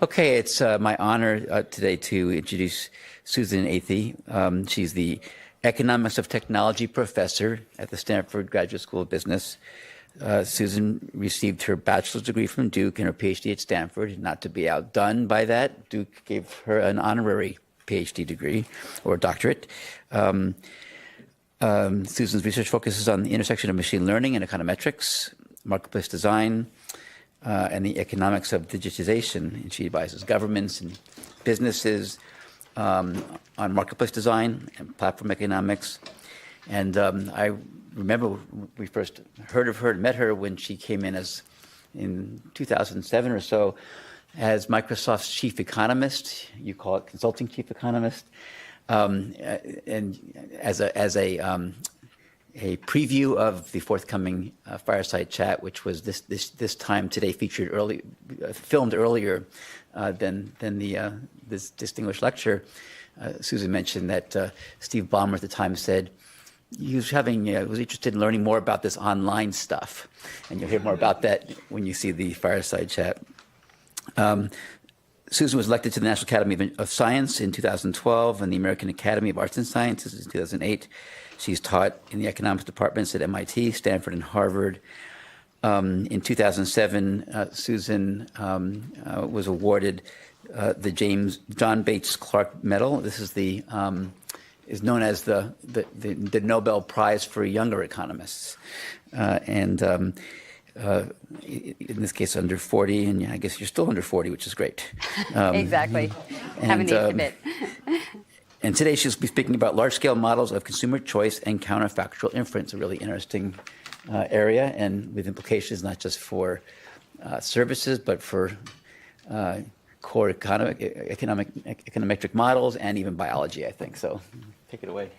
Okay, it's my honor today to introduce Susan Athey. She's the Economics of Technology professor at the Stanford Graduate School of Business. Susan received her bachelor's degree from Duke and her PhD at Stanford. Not to be outdone by that, Duke gave her an honorary PhD degree or doctorate. Susan's research focuses on the intersection of machine learning and econometrics, marketplace design, and the economics of digitization. And she advises governments and businesses on marketplace design and platform economics. And I remember we first heard of her and met her when she came in 2007 or so as Microsoft's chief economist. You call it consulting chief economist. And as a preview of the forthcoming fireside chat, which was this time today filmed earlier than this distinguished lecture. Susan mentioned that Steve Ballmer at the time said he was interested in learning more about this online stuff, and you'll hear more about that when you see the fireside chat. Susan was elected to the National Academy of Science in 2012 and the American Academy of Arts and Sciences in 2008. She's taught in the economics departments at MIT, Stanford, and Harvard. In 2007, Susan was awarded the John Bates Clark Medal. This is is known as the Nobel Prize for younger economists, and in this case under 40, and I guess you're still under 40, which is great. Exactly. Haven't aged a bit. And today she'll be speaking about large-scale models of consumer choice and counterfactual inference, a really interesting area, and with implications not just for services, but for core econometric models and even biology, I think. So take it away.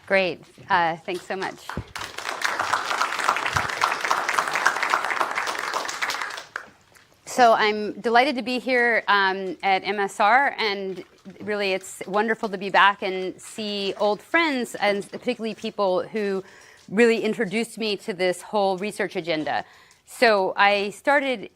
Great. Thanks so much. So I'm delighted to be here at MSR, and really it's wonderful to be back and see old friends, and particularly people who really introduced me to this whole research agenda. So I started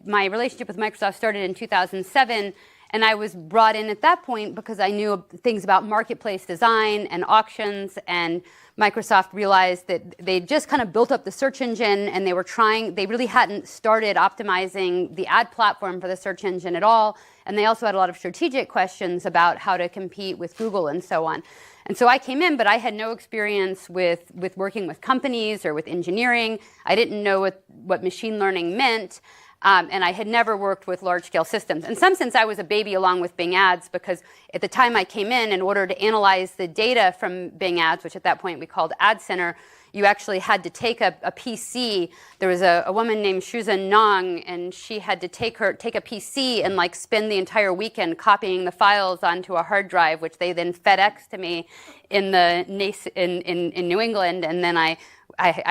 my relationship with Microsoft started in 2007, and I was brought in at that point because I knew things about marketplace design and auctions, and Microsoft realized that they just kind of built up the search engine, and they really hadn't started optimizing the ad platform for the search engine at all. And they also had a lot of strategic questions about how to compete with Google and so on. And so I came in, but I had no experience with working with companies or with engineering. I didn't know what machine learning meant. And I had never worked with large-scale systems. In some sense, I was a baby along with Bing Ads, because at the time I came in order to analyze the data from Bing Ads, which at that point we called Ad Center, you actually had to take a PC. There was a woman named Shuzhen Nong, and she had to take a PC and spend the entire weekend copying the files onto a hard drive, which they then FedEx to me in New England, and then I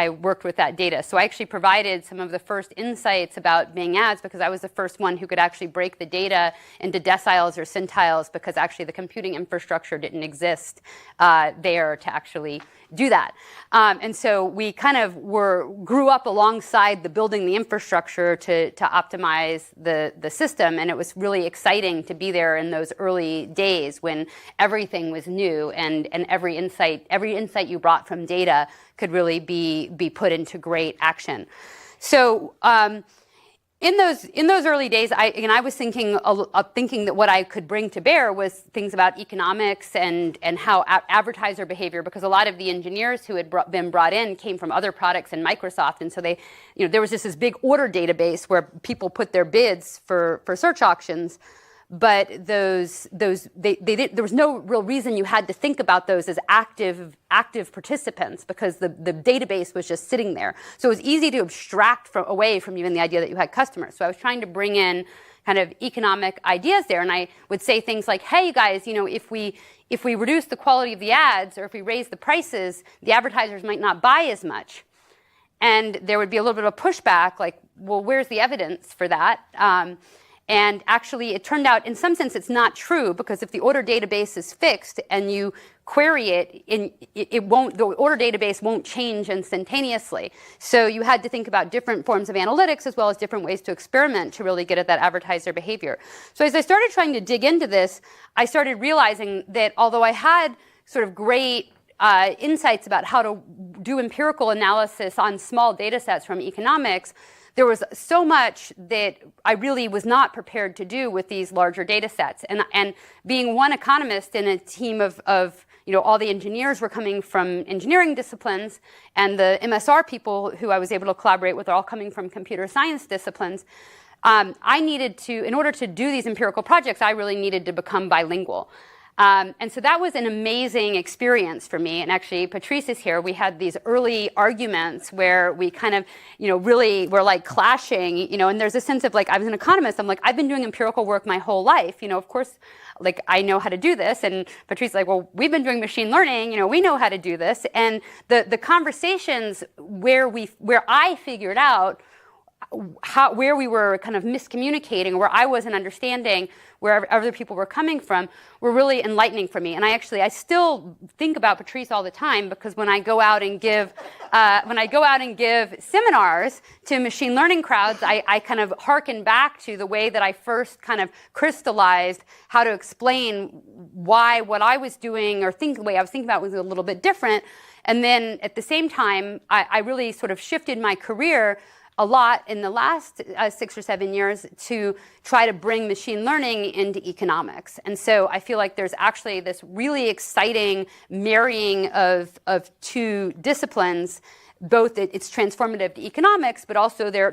worked with that data. So I actually provided some of the first insights about Bing Ads because I was the first one who could actually break the data into deciles or centiles, because actually the computing infrastructure didn't exist there to actually do that. And so we kind of grew up alongside building the infrastructure to optimize the system, and it was really exciting to be there in those early days when everything was new, and every insight you brought from data could really be put into great action. So in those early days, I was thinking that what I could bring to bear was things about economics and how advertiser behavior, because a lot of the engineers who had been brought in came from other products in Microsoft, and so there was just this big order database where people put their bids for search auctions. But there was no real reason you had to think about those as active participants, because the database was just sitting there. So it was easy to abstract away from even the idea that you had customers. So I was trying to bring in kind of economic ideas there, and I would say things like, hey, you guys, if we reduce the quality of the ads, or if we raise the prices, the advertisers might not buy as much. And there would be a little bit of pushback, like, well, where's the evidence for that? And actually, it turned out, in some sense, it's not true, because if the order database is fixed and you query it, the order database won't change instantaneously. So you had to think about different forms of analytics as well as different ways to experiment to really get at that advertiser behavior. So as I started trying to dig into this, I started realizing that although I had sort of great insights about how to do empirical analysis on small data sets from economics, there was so much that I really was not prepared to do with these larger data sets. And being one economist in a team of all the engineers were coming from engineering disciplines, and the MSR people who I was able to collaborate with are all coming from computer science disciplines, I needed to, in order to do these empirical projects, I really needed to become bilingual. And so that was an amazing experience for me. And actually, Patrice is here. We had these early arguments where we kind of, really were like clashing, and there's a sense of like, I was an economist. I'm like, I've been doing empirical work my whole life. Of course, like I know how to do this. And Patrice is like, well, we've been doing machine learning. We know how to do this. And the conversations where I figured out where we were kind of miscommunicating, where I wasn't understanding where other people were coming from, were really enlightening for me. And I still think about Patrice all the time, because when I go out and give seminars to machine learning crowds, I kind of hearken back to the way that I first kind of crystallized how to explain why what I was doing or the way I was thinking about was a little bit different. And then at the same time, I really sort of shifted my career a lot in the last 6 or 7 years to try to bring machine learning into economics. And so I feel like there's actually this really exciting marrying of two disciplines. Both it's transformative to economics, but also there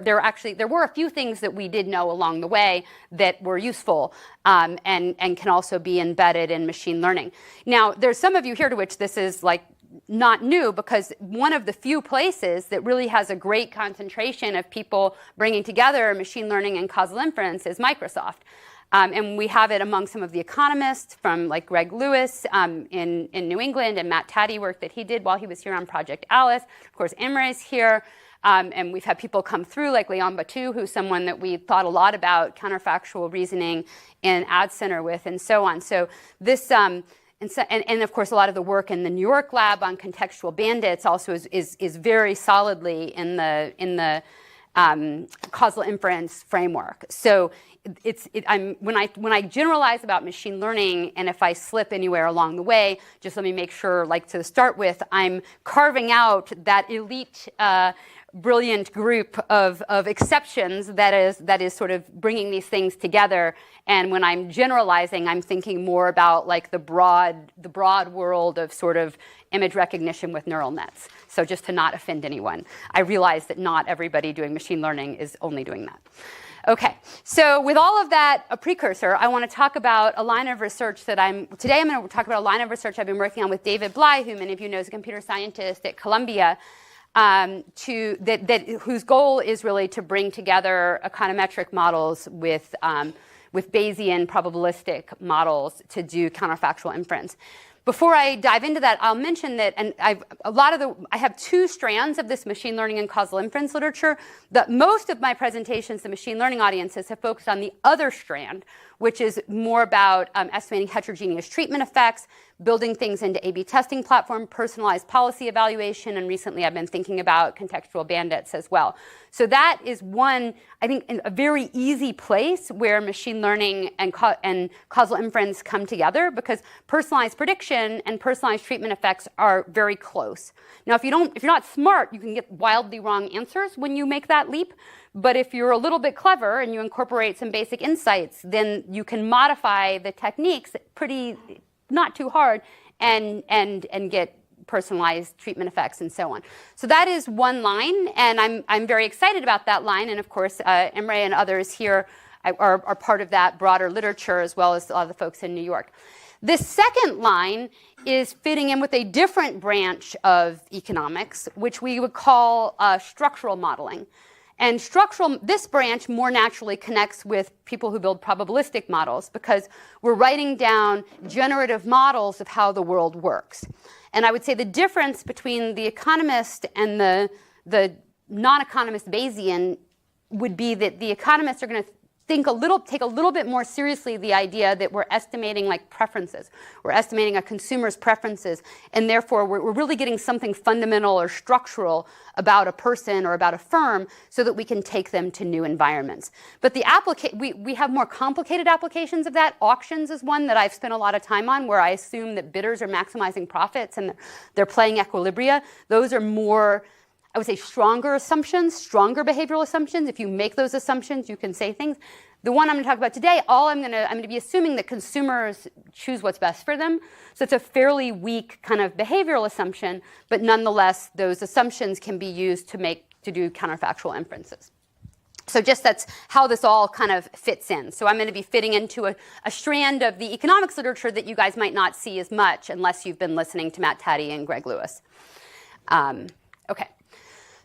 were a few things that we did know along the way that were useful and can also be embedded in machine learning. Now, there's some of you here to which this is like not new, because one of the few places that really has a great concentration of people bringing together machine learning and causal inference is Microsoft. And we have it among some of the economists, from like Greg Lewis in New England, and Matt Taddy work that he did while he was here on Project Alice. Of course, Imre is here. And we've had people come through like Leon Batu, who's someone that we thought a lot about counterfactual reasoning in Ad Center with, and so on. So this and of course, a lot of the work in the New York lab on contextual bandits also is very solidly in the causal inference framework. So when I generalize about machine learning, and if I slip anywhere along the way, just let me make sure, like to start with, I'm carving out that elite brilliant group of exceptions that is sort of bringing these things together. And when I'm generalizing, I'm thinking more about like the broad world of sort of image recognition with neural nets. So just to not offend anyone, I realize that not everybody doing machine learning is only doing that. Okay, so with all of that a precursor, I want to talk about a line of research that today I'm going to talk about a line of research I've been working on with David Bly, who many of you know is a computer scientist at Columbia, whose goal is really to bring together econometric models with Bayesian probabilistic models to do counterfactual inference. Before I dive into that, I'll mention that, and I have two strands of this machine learning and causal inference literature. That most of my presentations to machine learning audiences have focused on the other strand, which is more about estimating heterogeneous treatment effects, building things into A/B testing platform, personalized policy evaluation, and recently I've been thinking about contextual bandits as well. So that is one, I think, a very easy place where machine learning and causal inference come together, because personalized prediction and personalized treatment effects are very close. Now, if you're not smart, you can get wildly wrong answers when you make that leap. But if you're a little bit clever and you incorporate some basic insights, then you can modify the techniques not too hard, and get personalized treatment effects and so on. So that is one line, and I'm very excited about that line. And of course, Imre and others here are part of that broader literature, as well as a lot of the folks in New York. This second line is fitting in with a different branch of economics, which we would call structural modeling. And this branch more naturally connects with people who build probabilistic models, because we're writing down generative models of how the world works. And I would say the difference between the economist and the non-economist Bayesian would be that the economists are going to take a little bit more seriously the idea that we're estimating like preferences. We're estimating a consumer's preferences, and therefore we're really getting something fundamental or structural about a person or about a firm so that we can take them to new environments. But we have more complicated applications of that. Auctions is one that I've spent a lot of time on, where I assume that bidders are maximizing profits and they're playing equilibria. Those are more, I would say, stronger assumptions, stronger behavioral assumptions. If you make those assumptions, you can say things. The one I'm going to talk about today, I'm going to be assuming that consumers choose what's best for them. So it's a fairly weak kind of behavioral assumption, but nonetheless, those assumptions can be used to do counterfactual inferences. So just that's how this all kind of fits in. So I'm going to be fitting into a strand of the economics literature that you guys might not see as much unless you've been listening to Matt Taddy and Greg Lewis. Okay.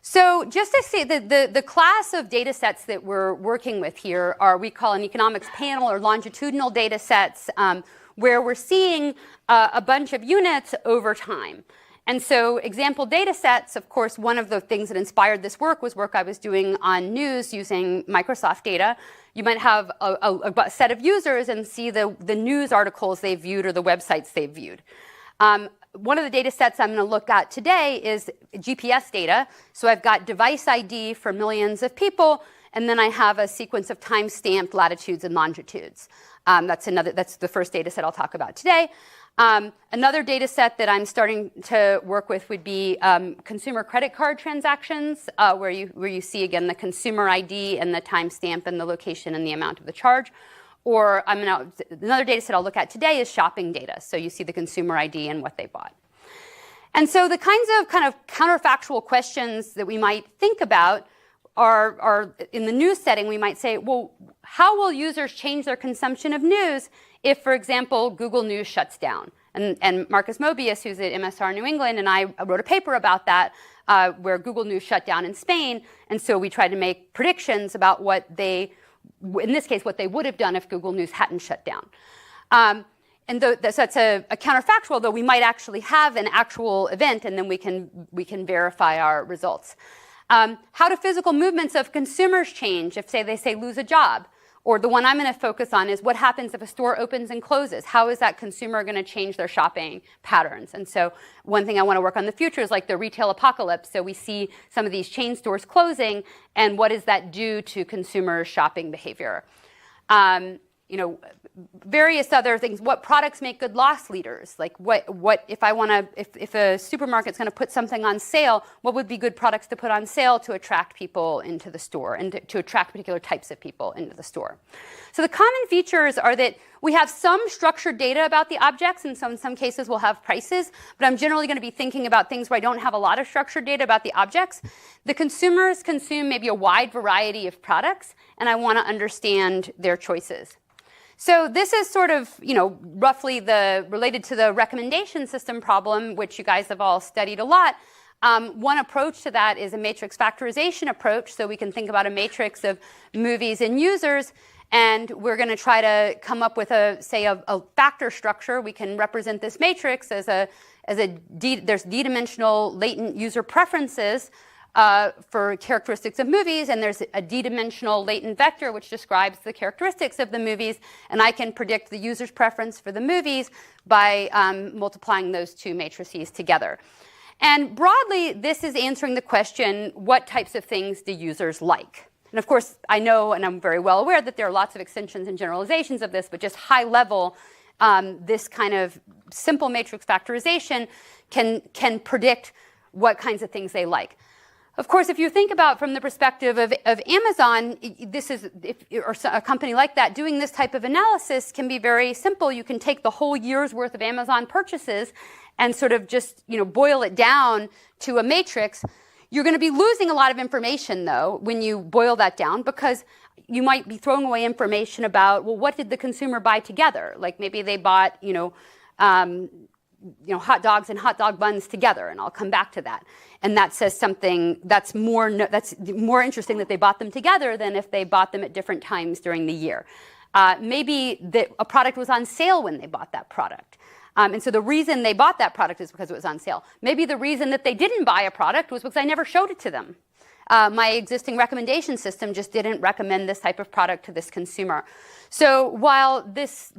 So just to say that the class of data sets that we're working with here are, we call an economics panel or longitudinal data sets, where we're seeing a bunch of units over time. And so example data sets, of course, one of the things that inspired this work was work I was doing on news using Microsoft data. You might have a set of users and see the news articles they've viewed or the websites they've viewed. One of the data sets I'm going to look at today is GPS data. So I've got device ID for millions of people, and then I have a sequence of time-stamped latitudes and longitudes. That's the first data set I'll talk about today. Another data set that I'm starting to work with would be consumer credit card transactions, where you see, again, the consumer ID and the timestamp and the location and the amount of the charge. Or another data set I'll look at today is shopping data. So you see the consumer ID and what they bought. And so the kinds of counterfactual questions that we might think about are in the news setting, we might say, well, how will users change their consumption of news if, for example, Google News shuts down? And Marcus Mobius, who's at MSR New England, and I wrote a paper about that, where Google News shut down in Spain. And so we tried to make predictions about in this case, what they would have done if Google News hadn't shut down. So that's a counterfactual, though we might actually have an actual event, and then we can verify our results. How do physical movements of consumers change if, say, they lose a job? Or the one I'm going to focus on is what happens if a store opens and closes? How is that consumer going to change their shopping patterns? And so one thing I want to work on in the future is like the retail apocalypse. So we see some of these chain stores closing, and what does that do to consumer shopping behavior? Various other things. What products make good loss leaders? Like what if if a supermarket's going to put something on sale, what would be good products to put on sale to attract people into the store and to attract particular types of people into the store? So the common features are that we have some structured data about the objects, and so in some cases we'll have prices, but I'm generally going to be thinking about things where I don't have a lot of structured data about the objects. The consumers consume maybe a wide variety of products, and I want to understand their choices. So this is sort of, roughly related to the recommendation system problem, which you guys have all studied a lot. One approach to that is a matrix factorization approach. So we can think about a matrix of movies and users, and we're going to try to come up with a factor structure. We can represent this matrix there's d-dimensional latent user preferences for characteristics of movies, and there's a d-dimensional latent vector which describes the characteristics of the movies, and I can predict the user's preference for the movies by multiplying those two matrices together. And broadly, this is answering the question, what types of things do users like? And of course, I know, and I'm very well aware, that there are lots of extensions and generalizations of this, but just high level, this kind of simple matrix factorization can predict what kinds of things they like. Of course, if you think about from the perspective of Amazon, or a company like that, doing this type of analysis can be very simple. You can take the whole year's worth of Amazon purchases and sort of just boil it down to a matrix. You're going to be losing a lot of information, though, when you boil that down, because you might be throwing away information about, well, what did the consumer buy together? Like maybe they bought, hot dogs and hot dog buns together, and I'll come back to that. And that says something that's more interesting that they bought them together than if they bought them at different times during the year. Maybe a product was on sale when they bought that product. And so the reason they bought that product is because it was on sale. Maybe the reason that they didn't buy a product was because I never showed it to them. my existing recommendation system just didn't recommend this type of product to this consumer. So while this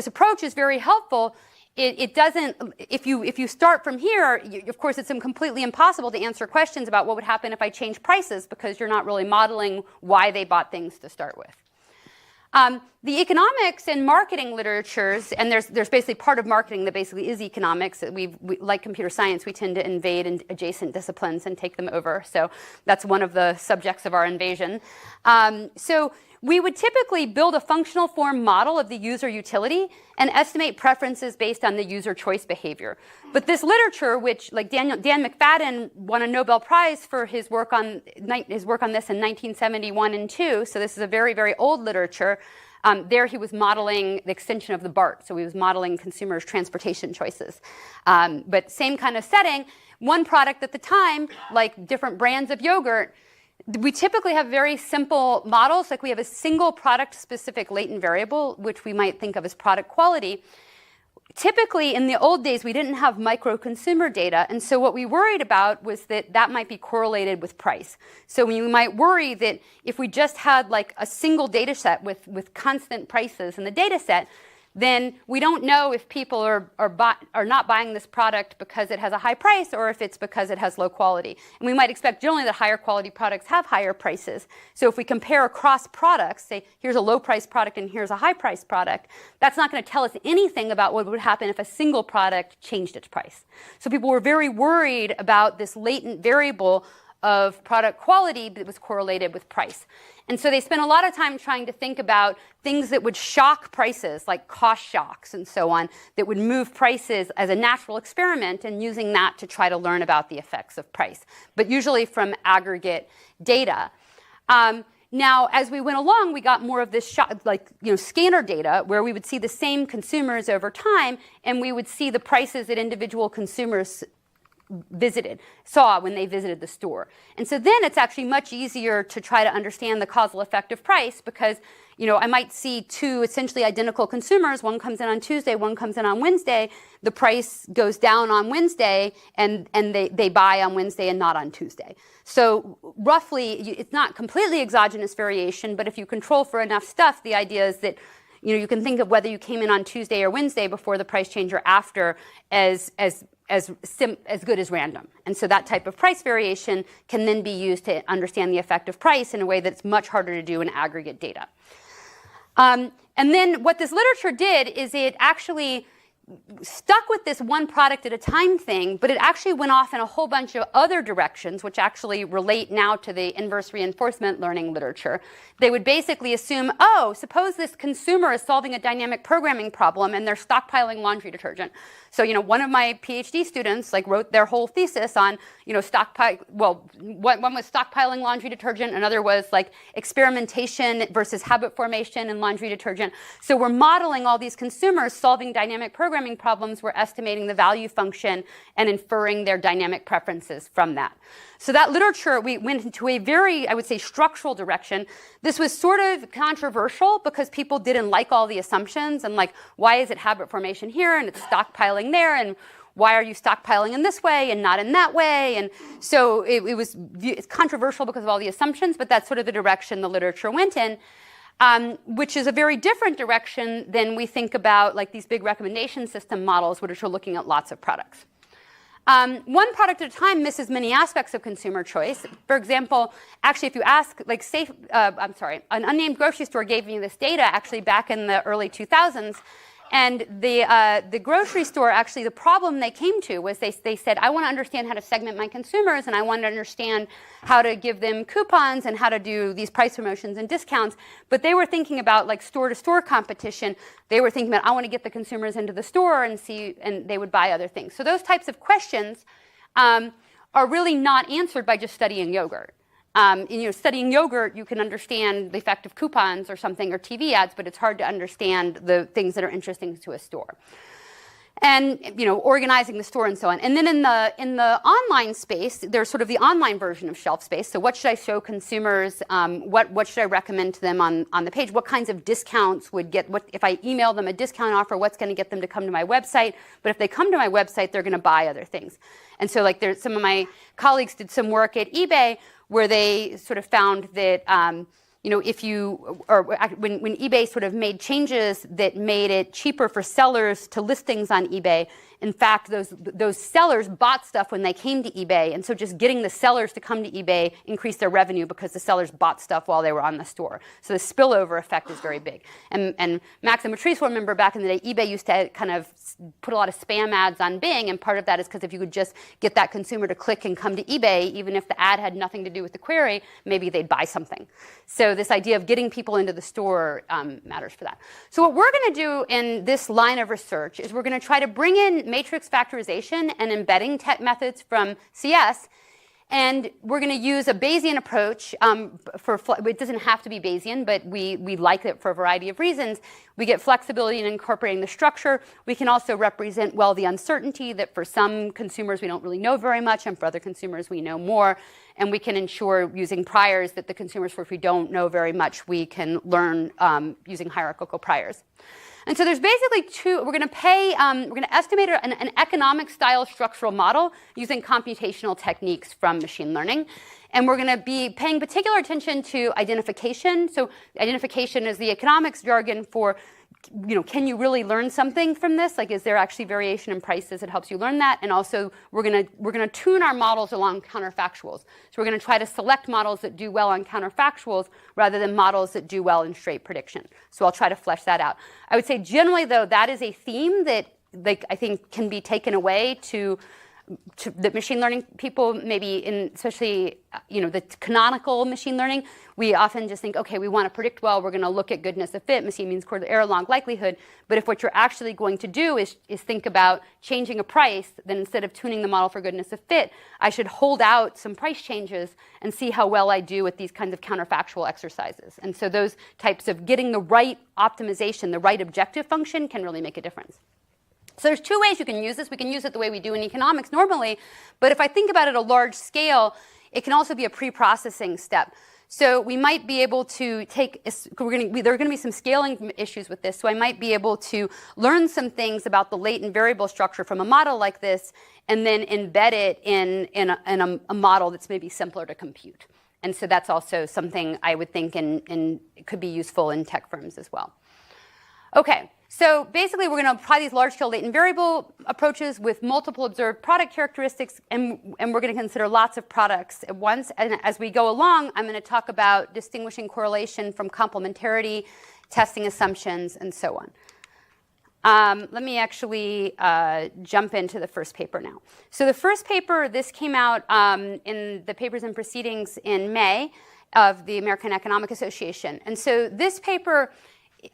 approach is very helpful, it doesn't, if you start from here, of course, it's completely impossible to answer questions about what would happen if I change prices, because you're not really modeling why they bought things to start with. The economics and marketing literatures, and there's basically part of marketing that basically is economics. We, like computer science, we tend to invade adjacent disciplines and take them over. So that's one of the subjects of our invasion. So we would typically build a functional form model of the user utility and estimate preferences based on the user choice behavior. But this literature, which, like Dan McFadden won a Nobel Prize for his work on this in 1971 and 2, so this is a very, very old literature. There he was modeling the extension of the BART, so he was modeling consumers' transportation choices. But same kind of setting, one product at the time, like different brands of yogurt, we typically have very simple models, like we have a single product-specific latent variable, which we might think of as product quality. Typically, in the old days, we didn't have micro-consumer data, and so what we worried about was that might be correlated with price. So we might worry that if we just had like a single data set with constant prices in the data set, then we don't know if people are not buying this product because it has a high price or if it's because it has low quality. And we might expect generally that higher quality products have higher prices. So if we compare across products, say here's a low price product and here's a high price product, that's not going to tell us anything about what would happen if a single product changed its price. So people were very worried about this latent variable of product quality that was correlated with price. And so they spent a lot of time trying to think about things that would shock prices, like cost shocks and so on, that would move prices as a natural experiment, and using that to try to learn about the effects of price, but usually from aggregate data. Now, as we went along, we got more of this scanner data, where we would see the same consumers over time, and we would see the prices that individual consumers saw when they visited the store. And so then it's actually much easier to try to understand the causal effect of price, because I might see two essentially identical consumers. One comes in on Tuesday, one comes in on Wednesday. The price goes down on Wednesday, and they buy on Wednesday and not on Tuesday. So roughly, it's not completely exogenous variation, but if you control for enough stuff, the idea is that you can think of whether you came in on Tuesday or Wednesday before the price change or after as good as random. And so that type of price variation can then be used to understand the effect of price in a way that's much harder to do in aggregate data. And then what this literature did is it actually stuck with this one product at a time thing, but it actually went off in a whole bunch of other directions, which actually relate now to the inverse reinforcement learning literature. They would basically assume, suppose this consumer is solving a dynamic programming problem and they're stockpiling laundry detergent. So, one of my PhD students wrote their whole thesis on, one was stockpiling laundry detergent, another was experimentation versus habit formation in laundry detergent. So we're modeling all these consumers solving dynamic programming problems. We're estimating the value function and inferring their dynamic preferences from that. So that literature, we went into a very, I would say, structural direction. This was sort of controversial because people didn't like all the assumptions and why is it habit formation here and it's stockpiling there, and why are you stockpiling in this way and not in that way? And so it's controversial because of all the assumptions, but that's sort of the direction the literature went in, which is a very different direction than we think about these big recommendation system models, which are looking at lots of products. One product at a time misses many aspects of consumer choice. For example, actually, if you ask, an unnamed grocery store gave me this data actually back in the early 2000s. And the grocery store, actually, the problem they came to was they said, I want to understand how to segment my consumers, and I want to understand how to give them coupons and how to do these price promotions and discounts. But they were thinking about store-to-store competition. They were thinking about, I want to get the consumers into the store and they would buy other things. So those types of questions are really not answered by just studying yogurt. Studying yogurt, you can understand the effect of coupons or something, or TV ads, but it's hard to understand the things that are interesting to a store. And organizing the store and so on. And then in the online space, there's sort of the online version of shelf space. So what should I show consumers? What should I recommend to them on the page? What kinds of discounts would get? What if I email them a discount offer? What's going to get them to come to my website? But if they come to my website, they're going to buy other things. And so there's some of my colleagues did some work at eBay where they sort of found that if you, or when eBay sort of made changes that made it cheaper for sellers to list things on eBay, in fact, those sellers bought stuff when they came to eBay, and so just getting the sellers to come to eBay increased their revenue because the sellers bought stuff while they were on the store. So the spillover effect is very big. And Max and Matrice will remember back in the day, eBay used to kind of put a lot of spam ads on Bing, and part of that is because if you could just get that consumer to click and come to eBay, even if the ad had nothing to do with the query, maybe they'd buy something. So this idea of getting people into the store matters for that. So what we're going to do in this line of research is we're going to try to bring in matrix factorization and embedding methods from CS, and we're going to use a Bayesian approach. It doesn't have to be Bayesian, but we like it for a variety of reasons. We get flexibility in incorporating the structure. We can also represent well the uncertainty that for some consumers we don't really know very much, and for other consumers we know more. And we can ensure using priors that the consumers for which we don't know very much, we can learn using hierarchical priors. And so there's basically we're going to estimate an economic style structural model using computational techniques from machine learning. And we're going to be paying particular attention to identification. So identification is the economics jargon for, can you really learn something from this? Like, is there actually variation in prices that helps you learn that? And also, we're going to tune our models along counterfactuals. So we're going to try to select models that do well on counterfactuals rather than models that do well in straight prediction. So I'll try to flesh that out. I would say generally, though, that is a theme that I think can be taken away to the machine learning people, maybe especially the canonical machine learning, we often just think, okay, we want to predict well, we're going to look at goodness of fit, machine means squared error log likelihood. But if what you're actually going to do is think about changing a price, then instead of tuning the model for goodness of fit, I should hold out some price changes and see how well I do with these kinds of counterfactual exercises. And so those types of getting the right optimization, the right objective function can really make a difference. So there's two ways you can use this. We can use it the way we do in economics normally, but if I think about it at a large scale, it can also be a pre-processing step. So we might be able to there are going to be some scaling issues with this, so I might be able to learn some things about the latent variable structure from a model like this, and then embed it in a model that's maybe simpler to compute. And so that's also something I would think and could be useful in tech firms as well. Okay. So basically, we're going to apply these large-scale latent variable approaches with multiple observed product characteristics, and we're going to consider lots of products at once. And as we go along, I'm going to talk about distinguishing correlation from complementarity, testing assumptions, and so on. Let me actually jump into the first paper now. So the first paper, this came out in the Papers and Proceedings in May of the American Economic Association. And so this paper,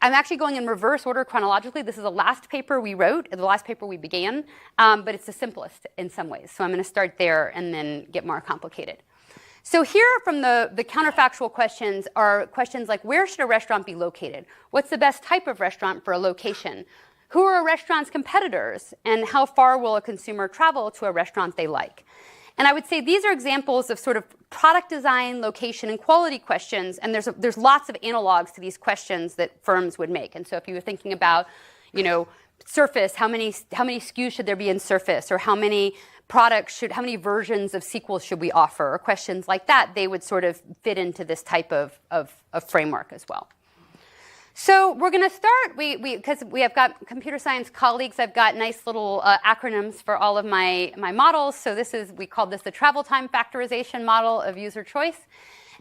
I'm actually going in reverse order chronologically. This is the last paper we wrote, the last paper we began, but it's the simplest in some ways. So I'm going to start there and then get more complicated. So here from the counterfactual questions are questions like, where should a restaurant be located? What's the best type of restaurant for a location? Who are a restaurant's competitors? And how far will a consumer travel to a restaurant they like? And I would say these are examples of sort of product design, location, and quality questions. And there's lots of analogs to these questions that firms would make. And so if you were thinking about, Surface, how many SKUs should there be in Surface, or how many versions of SQL should we offer, or questions like that, they would sort of fit into this type of framework as well. So we're going to start, because we have got computer science colleagues, I've got nice little acronyms for all of my models. So we called this the travel time factorization model of user choice.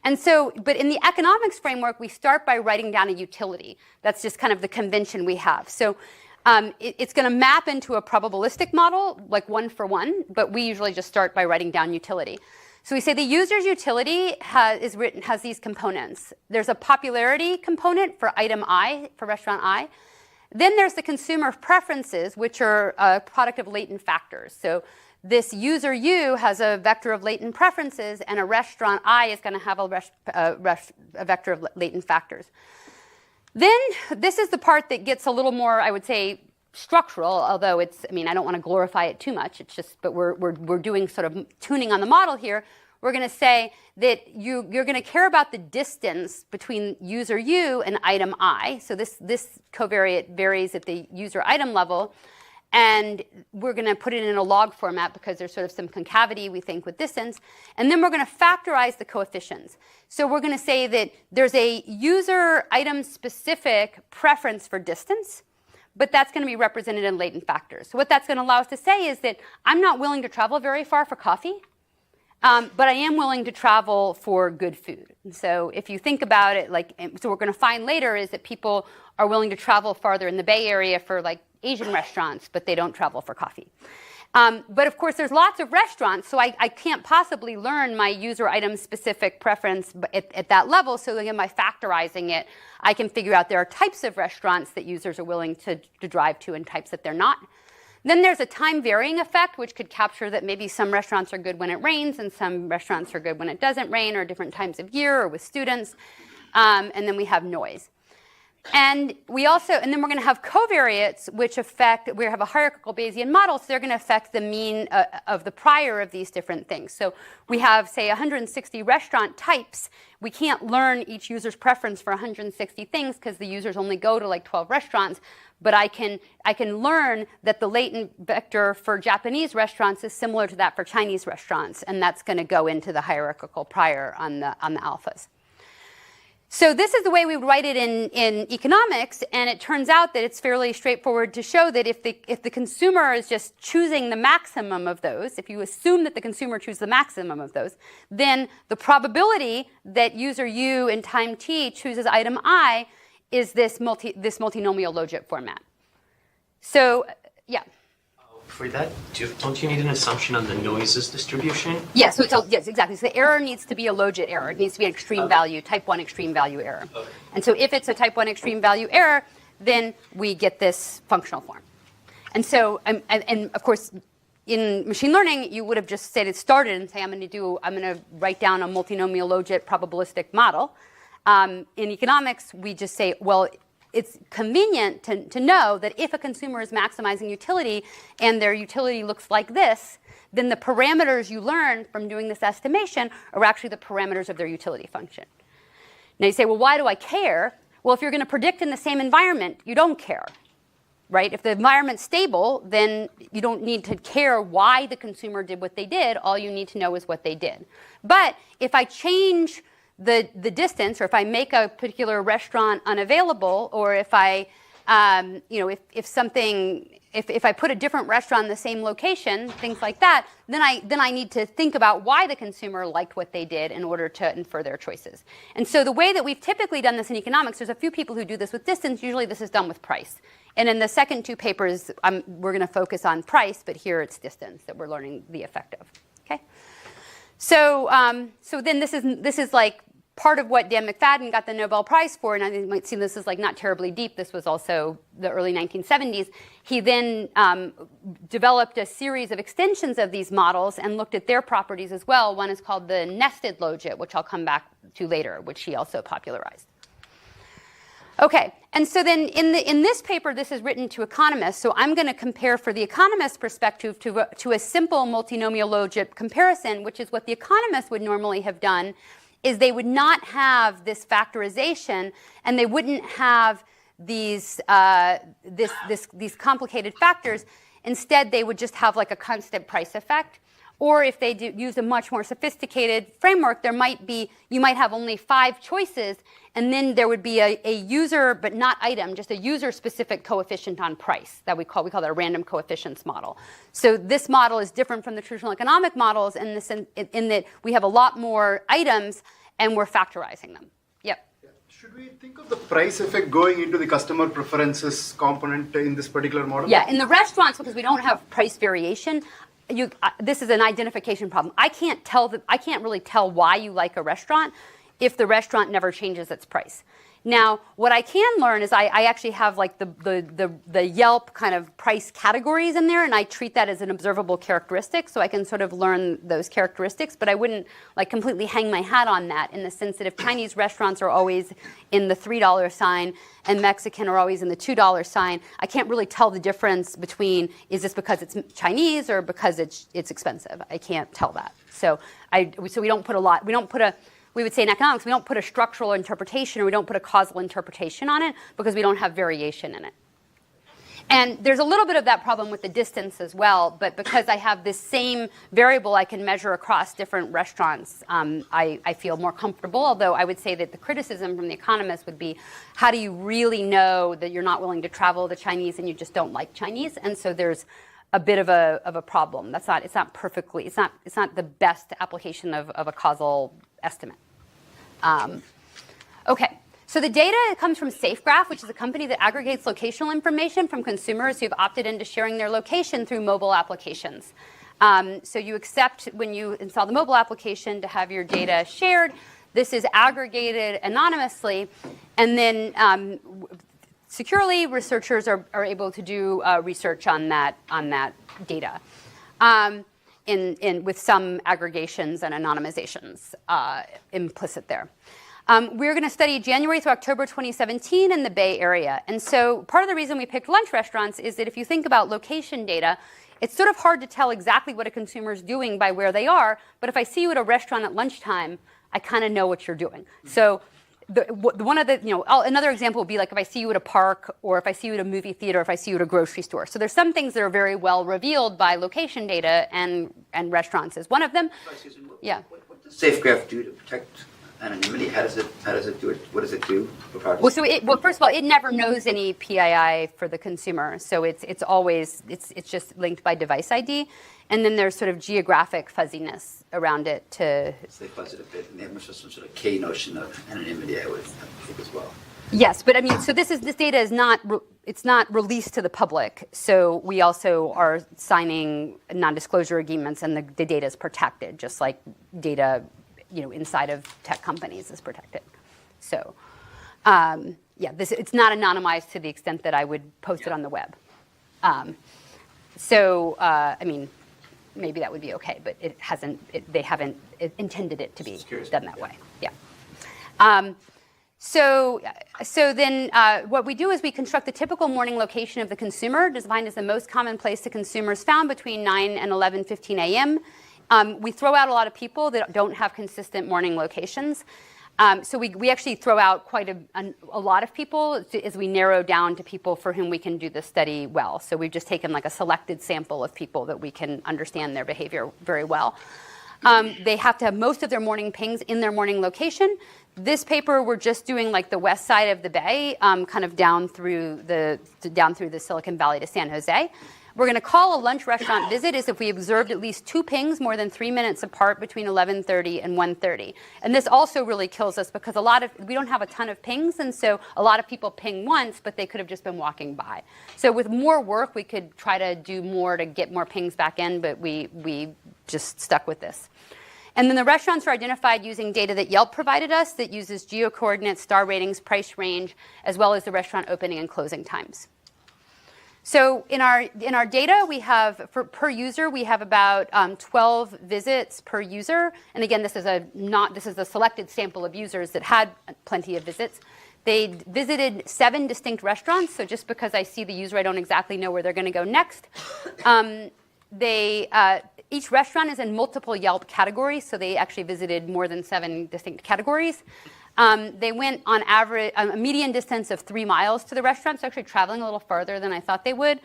And so, but in the economics framework, we start by writing down a utility. That's just kind of the convention we have. So it's going to map into a probabilistic model, like one for one, but we usually just start by writing down utility. So we say the user's utility has these components. There's a popularity component for item I, for restaurant I. Then there's the consumer preferences, which are a product of latent factors. So this user U has a vector of latent preferences, and a restaurant I is going to have a vector of latent factors. Then this is the part that gets a little more, I would say, structural, although I don't want to glorify it too much. It's just, but we're doing sort of tuning on the model here. We're going to say that you're going to care about the distance between user U and item I. So this covariate varies at the user item level. And we're going to put it in a log format because there's sort of some concavity, we think, with distance. And then we're going to factorize the coefficients. So we're going to say that there's a user item-specific preference for distance, but that's going to be represented in latent factors. So what that's going to allow us to say is that I'm not willing to travel very far for coffee, but I am willing to travel for good food. And so if you think about it, like, so what we're going to find later is that people are willing to travel farther in the Bay Area for like Asian restaurants, but they don't travel for coffee. But of course, there's lots of restaurants, so I can't possibly learn my user item specific preference at that level. So again, by factorizing it, I can figure out there are types of restaurants that users are willing to drive to and types that they're not. Then there's a time varying effect, which could capture that maybe some restaurants are good when it rains and some restaurants are good when it doesn't rain, or different times of year, or with students. And then we have noise. And we also, and then we're going to have covariates, which affect, we have a hierarchical Bayesian model, so they're going to affect the mean of the prior of these different things. So we have, say, 160 restaurant types. We can't learn each user's preference for 160 things because the users only go to like 12 restaurants. But I can learn that the latent vector for Japanese restaurants is similar to that for Chinese restaurants, and that's going to go into the hierarchical prior on the alphas. So this is the way we would write it in economics, and it turns out that it's fairly straightforward to show that if the consumer is just choosing the maximum of those, if you assume that the consumer chooses the maximum of those, then the probability that user U in time t chooses item I is this multinomial logit format. So, yeah. For that, don't you need an assumption on the noises distribution? Yeah, so yes, exactly. So the error needs to be a logit error. It needs to be an extreme value, type 1 extreme value error. Okay. And so if it's a type 1 extreme value error, then we get this functional form. And so, and of course, in machine learning, you would have just said it started and say, I'm going to write down a multinomial logit probabilistic model. In economics, we just say, well, it's convenient to know that if a consumer is maximizing utility and their utility looks like this, then the parameters you learn from doing this estimation are actually the parameters of their utility function. Now you say, well, why do I care? Well, if you're going to predict in the same environment, you don't care, right? If the environment's stable, then you don't need to care why the consumer did what they did. All you need to know is what they did. But if I change the distance, or if I make a particular restaurant unavailable, or if I, if I put a different restaurant in the same location, things like that, then I need to think about why the consumer liked what they did in order to infer their choices. And so the way that we've typically done this in economics, there's a few people who do this with distance. Usually this is done with price. And in the second two papers, we're going to focus on price, but here it's distance that we're learning the effect of. Okay. So then this is like part of what Dan McFadden got the Nobel Prize for, and I think you might see this is like not terribly deep. This was also the early 1970s. He then developed a series of extensions of these models and looked at their properties as well. One is called the nested logit, which I'll come back to later, which he also popularized. Okay, and so then in this paper, this is written to economists. So I'm going to compare for the economist perspective to a simple multinomial logit comparison, which is what the economists would normally have done, is they would not have this factorization, and they wouldn't have these these complicated factors. Instead, they would just have like a constant price effect. Or if they use a much more sophisticated framework, you might have only 5 choices, and then there would be a user, but not item, just a user-specific coefficient on price that we call that a random coefficients model. So this model is different from the traditional economic models in that we have a lot more items, and we're factorizing them. Yep. Should we think of the price effect going into the customer preferences component in this particular model? Yeah, in the restaurants, because we don't have price variation, this is an identification problem. I can't really tell why you like a restaurant if the restaurant never changes its price. Now, what I can learn is I actually have like the Yelp kind of price categories in there, and I treat that as an observable characteristic, so I can sort of learn those characteristics, but I wouldn't like completely hang my hat on that in the sense that if Chinese restaurants are always in the $3 sign and Mexican are always in the $2 sign, I can't really tell the difference between is this because it's Chinese or because it's expensive. I can't tell that. So we don't put we would say in economics, we don't put a structural interpretation or we don't put a causal interpretation on it because we don't have variation in it. And there's a little bit of that problem with the distance as well, but because I have this same variable I can measure across different restaurants, I feel more comfortable, although I would say that the criticism from the economists would be, how do you really know that you're not willing to travel to Chinese and you just don't like Chinese? And so there's a bit of a problem. It's not the best application of a causal estimate. Okay. So the data comes from SafeGraph, which is a company that aggregates locational information from consumers who've opted into sharing their location through mobile applications. So you accept when you install the mobile application to have your data shared. This is aggregated anonymously, and then securely researchers are able to do research on that data. With some aggregations and anonymizations implicit there. We're going to study January through October 2017 in the Bay Area. And so part of the reason we picked lunch restaurants is that if you think about location data, it's sort of hard to tell exactly what a consumer is doing by where they are. But if I see you at a restaurant at lunchtime, I kind of know what you're doing. So another example would be like if I see you at a park, or if I see you at a movie theater, or if I see you at a grocery store. So there's some things that are very well revealed by location data, and restaurants is one of them. Sorry, Susan, What does SafeGraph do to protect anonymity? How does it do it? What does it do for privacy? Well, first of all, it never knows any PII for the consumer, so it's just linked by device ID, and then there's sort of geographic fuzziness around it to. They fuzz it a bit, and they have some sort of K notion of anonymity, I would think as well. Yes, but I mean, so this data is not released to the public. So we also are signing non-disclosure agreements, and the data is protected, just like data, inside of tech companies is protected. So, it's not anonymized to the extent that I would post it on the web. Maybe that would be okay, but it hasn't. They haven't intended it to be done that way. Yeah. So then what we do is we construct the typical morning location of the consumer, defined as the most common place the consumer is found between 9 and 11:15 a.m. We throw out a lot of people that don't have consistent morning locations. So we actually throw out quite a lot of people as we narrow down to people for whom we can do the study well. So we've just taken like a selected sample of people that we can understand their behavior very well. They have to have most of their morning pings in their morning location. This paper, we're just doing like the west side of the Bay, kind of down through the Silicon Valley to San Jose. We're going to call a lunch restaurant visit as if we observed at least 2 pings more than 3 minutes apart between 11:30 and 1:30. And this also really kills us because we don't have a ton of pings, and so a lot of people ping once, but they could have just been walking by. So with more work, we could try to do more to get more pings back in, but we just stuck with this. And then the restaurants are identified using data that Yelp provided us that uses geo-coordinates, star ratings, price range, as well as the restaurant opening and closing times. So in our data, we have per user, we have about 12 visits per user. And again, this is a selected sample of users that had plenty of visits. They visited 7 distinct restaurants. So just because I see the user, I don't exactly know where they're going to go next. Each restaurant is in multiple Yelp categories, so they actually visited more than 7 distinct categories. They went on average a median distance of 3 miles to the restaurant, so actually traveling a little farther than I thought they would.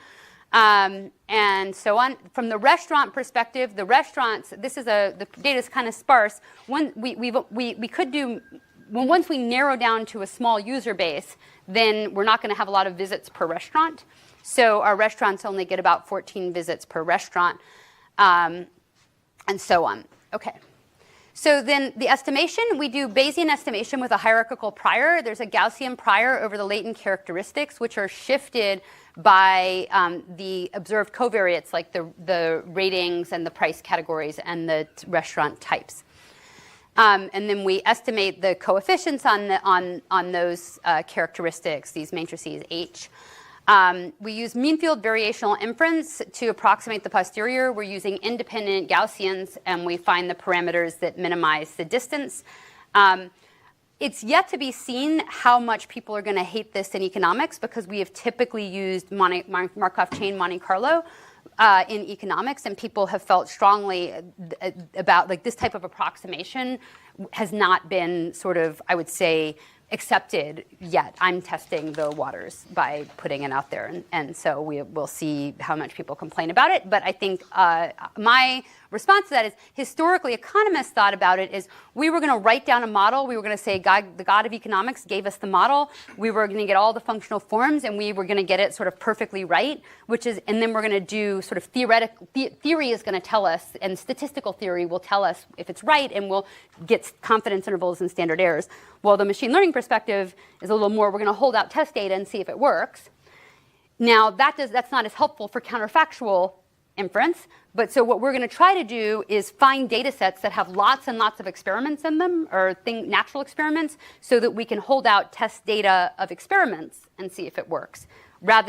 And so on. From the restaurant perspective, the restaurants, the data is kind of sparse. Once we narrow down to a small user base, then we're not going to have a lot of visits per restaurant. So our restaurants only get about 14 visits per restaurant. And so on. Okay. So then the estimation, we do Bayesian estimation with a hierarchical prior. There's a Gaussian prior over the latent characteristics, which are shifted by the observed covariates, like the ratings and the price categories and the restaurant types. And then we estimate the coefficients on those characteristics, these matrices H. We use mean field variational inference to approximate the posterior. We're using independent Gaussians, and we find the parameters that minimize the distance. It's yet to be seen how much people are going to hate this in economics, because we have typically used Markov chain Monte Carlo in economics, and people have felt strongly about like this type of approximation has not been sort of, I would say, accepted yet. I'm testing the waters by putting it out there, and so we'll see how much people complain about it. But I think my response to that is, historically, economists thought about it as, we were going to write down a model, we were going to say, the God of economics gave us the model, we were going to get all the functional forms, and we were going to get it sort of perfectly right, and then we're going to do sort of theory is going to tell us, and statistical theory will tell us if it's right, and we'll get confidence intervals and standard errors. Well, the machine learning perspective is a little more, we're going to hold out test data and see if it works. Now, that's not as helpful for counterfactual inference, but so what we're going to try to do is find data sets that have lots and lots of experiments in them, or natural experiments, so that we can hold out test data of experiments and see if it works.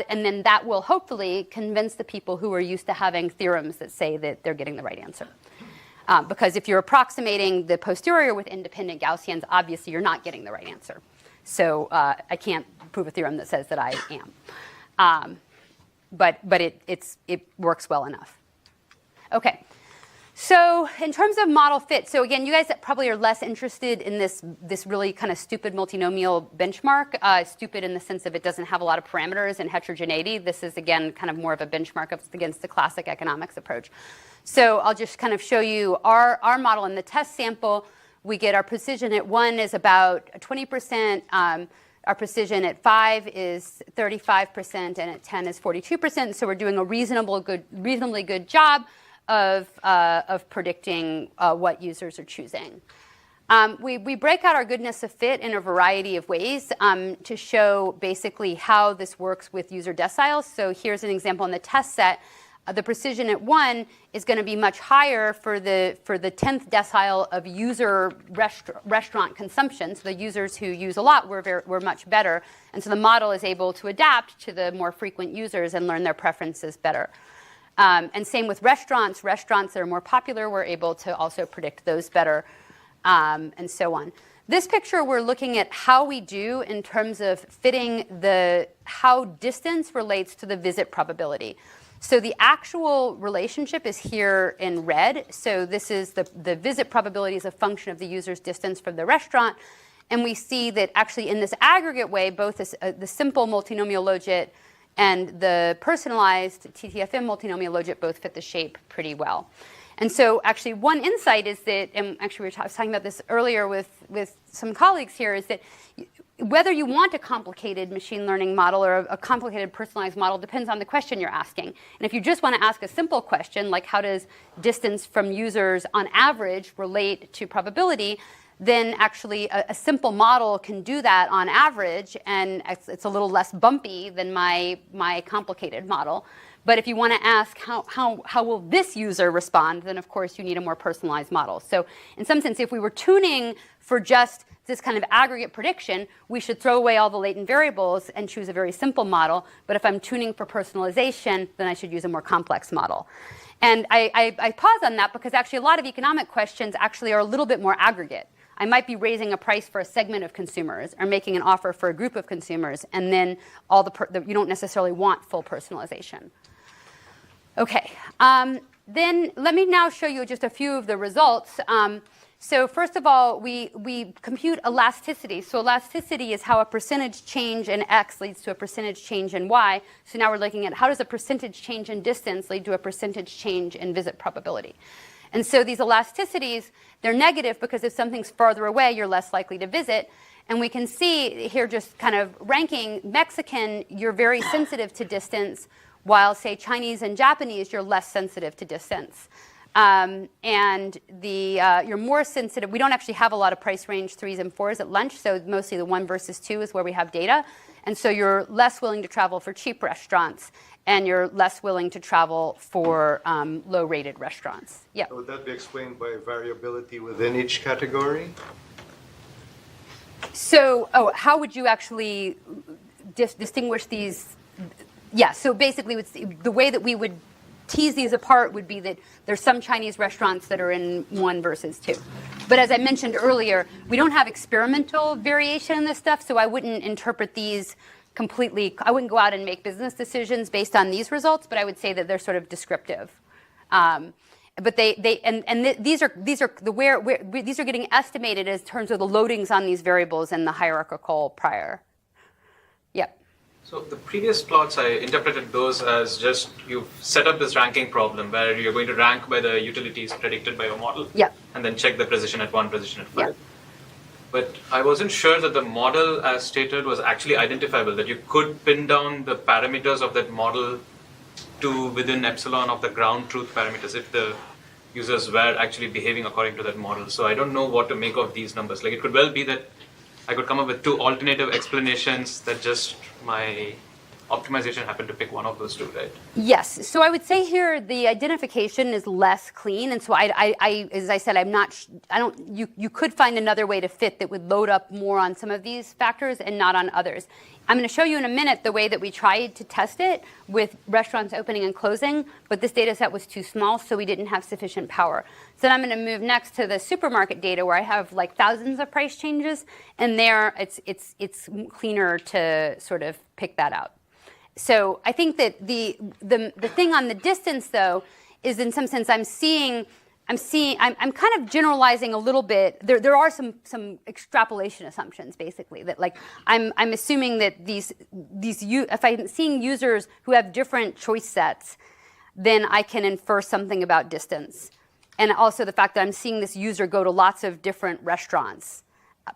And then that will hopefully convince the people who are used to having theorems that say that they're getting the right answer. Because if you're approximating the posterior with independent Gaussians, obviously you're not getting the right answer. So I can't prove a theorem that says that I am. But it works well enough. Okay, so in terms of model fit, so again, you guys probably are less interested in this really kind of stupid multinomial benchmark. Stupid in the sense of it doesn't have a lot of parameters and heterogeneity. This is, again, kind of more of a benchmark against the classic economics approach. So I'll just kind of show you our model in the test sample. We get our precision at 1 is about 20%. Our precision at 5 is 35%, and at 10 is 42%. So we're doing a reasonably good job of predicting what users are choosing. We break out our goodness of fit in a variety of ways to show basically how this works with user deciles. So here's an example in the test set. The precision at 1 is going to be much higher for the 10th decile of user restaurant consumption. So the users who use a lot were much better. And so the model is able to adapt to the more frequent users and learn their preferences better. And same with restaurants. Restaurants that are more popular, we're able to also predict those better, and so on. This picture, we're looking at how we do in terms of fitting how distance relates to the visit probability. So the actual relationship is here in red. So this is the visit probability is a function of the user's distance from the restaurant. And we see that actually in this aggregate way, both the simple multinomial logit and the personalized TTFM multinomial logit both fit the shape pretty well. And so actually one insight is that, and actually I was talking about this earlier with some colleagues here, is that whether you want a complicated machine learning model or a complicated personalized model depends on the question you're asking. And if you just want to ask a simple question, like how does distance from users on average relate to probability, then actually a simple model can do that on average, and it's a little less bumpy than my complicated model. But if you want to ask how will this user respond, then of course you need a more personalized model. So in some sense, if we were tuning for just this kind of aggregate prediction, we should throw away all the latent variables and choose a very simple model. But if I'm tuning for personalization, then I should use a more complex model. And I pause on that because actually a lot of economic questions actually are a little bit more aggregate. I might be raising a price for a segment of consumers or making an offer for a group of consumers, and then you don't necessarily want full personalization. Okay, then let me now show you just a few of the results. So first of all, we compute elasticity. So elasticity is how a percentage change in x leads to a percentage change in y. So now we're looking at how does a percentage change in distance lead to a percentage change in visit probability. And so these elasticities, they're negative because if something's farther away, you're less likely to visit. And we can see here just kind of ranking Mexican, you're very sensitive to distance, while say Chinese and Japanese, you're less sensitive to distance. And you're more sensitive. We don't actually have a lot of price range 3s and 4s at lunch, so mostly the 1 versus 2 is where we have data. And so you're less willing to travel for cheap restaurants, and you're less willing to travel for low-rated restaurants. Yeah. Would that be explained by variability within each category? So, how would you actually distinguish these? Yeah, so basically the way that we would tease these apart would be that there's some Chinese restaurants that are in 1 versus 2. But as I mentioned earlier, we don't have experimental variation in this stuff, so I wouldn't interpret these completely. I wouldn't go out and make business decisions based on these results, but I would say that they're sort of descriptive. But these are getting estimated in terms of the loadings on these variables in the hierarchical prior. Yep. So the previous plots, I interpreted those as just you've set up this ranking problem where you're going to rank by the utilities predicted by your model. Yep. And then check the precision at 1, precision at 5. Yep. But I wasn't sure that the model as stated was actually identifiable, that you could pin down the parameters of that model to within epsilon of the ground truth parameters if the users were actually behaving according to that model. So I don't know what to make of these numbers. Like, it could well be that I could come up with 2 alternative explanations that just my optimization happened to pick one of those 2, right? Yes. So I would say here the identification is less clean, and so as I said, you could find another way to fit that would load up more on some of these factors and not on others. I'm going to show you in a minute the way that we tried to test it with restaurants opening and closing, but this data set was too small, so we didn't have sufficient power. So then I'm going to move next to the supermarket data where I have like thousands of price changes, and there it's cleaner to sort of pick that out. So I think that the thing on the distance, though, is in some sense I'm kind of generalizing a little bit. There are some extrapolation assumptions, basically, that like I'm assuming that if I'm seeing users who have different choice sets, then I can infer something about distance, and also the fact that I'm seeing this user go to lots of different restaurants.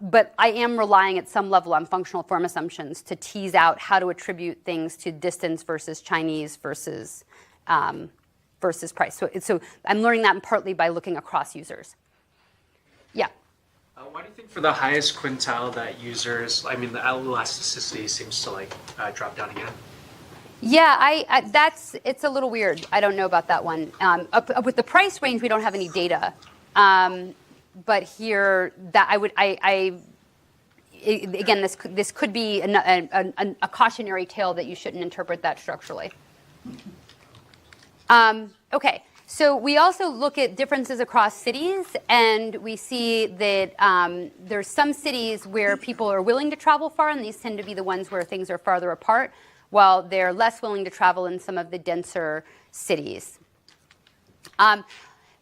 But I am relying at some level on functional form assumptions to tease out how to attribute things to distance versus Chinese versus price. So I'm learning that partly by looking across users. Yeah. Why do you think for the highest quintile that users, the elasticity seems to drop down again? Yeah, it's a little weird. I don't know about that one. With the price range, we don't have any data. But here, again, this could be a cautionary tale that you shouldn't interpret that structurally. Okay, so we also look at differences across cities, and we see that there's some cities where people are willing to travel far, and these tend to be the ones where things are farther apart, while they're less willing to travel in some of the denser cities.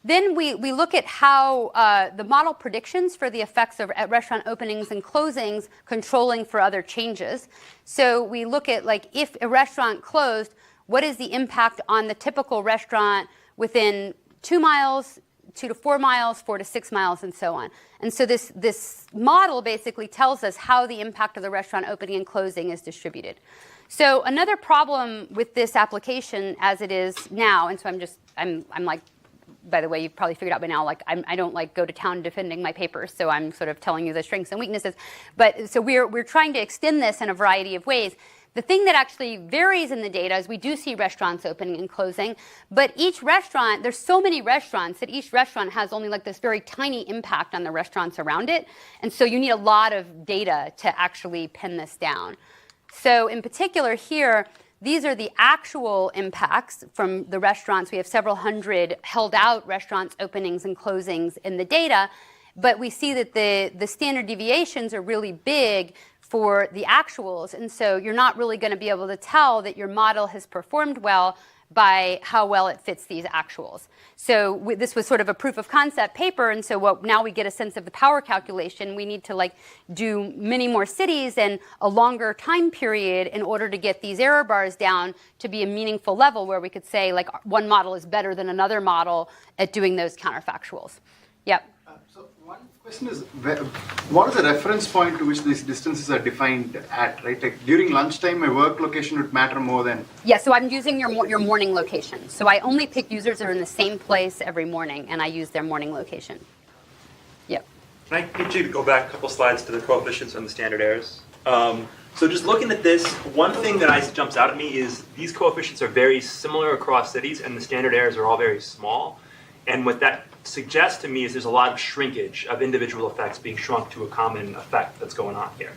Then we look at how the model predictions for the effects of at restaurant openings and closings controlling for other changes. So we look at, like, if a restaurant closed, what is the impact on the typical restaurant within 2 miles, 2 to 4 miles, 4 to 6 miles, and so on. And so this model basically tells us how the impact of the restaurant opening and closing is distributed. So another problem with this application as it is now, and so I'm like, by the way, you've probably figured out by now, like I don't like go to town defending my papers, so I'm sort of telling you the strengths and weaknesses. But so we're trying to extend this in a variety of ways. The thing that actually varies in the data is we do see restaurants opening and closing, but each restaurant, there's so many restaurants that each restaurant has only like this very tiny impact on the restaurants around it. And so you need a lot of data to actually pin this down. So in particular here, these are the actual impacts from the restaurants. We have several hundred held out restaurants openings and closings in the data, but we see that the standard deviations are really big for the actuals, and so you're not really going to be able to tell that your model has performed well by how well it fits these actuals. So this was sort of a proof of concept paper, and so now we get a sense of the power calculation. We need to do many more cities and a longer time period in order to get these error bars down to be a meaningful level where we could say one model is better than another model at doing those counterfactuals. Yep. So one question is, what is the reference point to which these distances are defined at, right? Like during lunchtime, my work location would matter more than... Yeah, so I'm using your morning location. So I only pick users that are in the same place every morning, and I use their morning location. Yep. Can I get you to go back a couple slides to the coefficients and the standard errors? So just looking at this, one thing that jumps out at me is these coefficients are very similar across cities, and the standard errors are all very small. And what that suggests to me is there's a lot of shrinkage of individual effects being shrunk to a common effect that's going on here.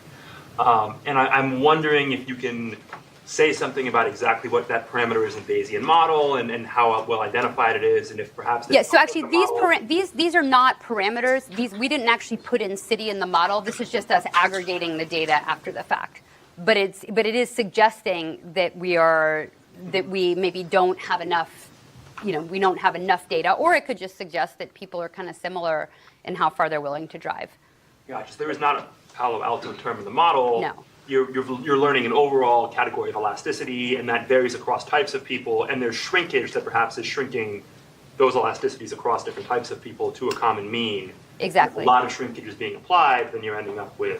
And I'm wondering if you can say something about exactly what that parameter is in Bayesian model and how well identified it is, and if perhaps... Yeah, so actually these are not parameters. We didn't actually put in city in the model. This is just us aggregating the data after the fact. But it is suggesting that we maybe don't have enough we don't have enough data, or it could just suggest that people are kind of similar in how far they're willing to drive. Yeah, just there is not a Palo Alto term in the model. No. You're learning an overall category of elasticity, and that varies across types of people, and there's shrinkage that perhaps is shrinking those elasticities across different types of people to a common mean. Exactly. If a lot of shrinkage is being applied, then you're ending up with...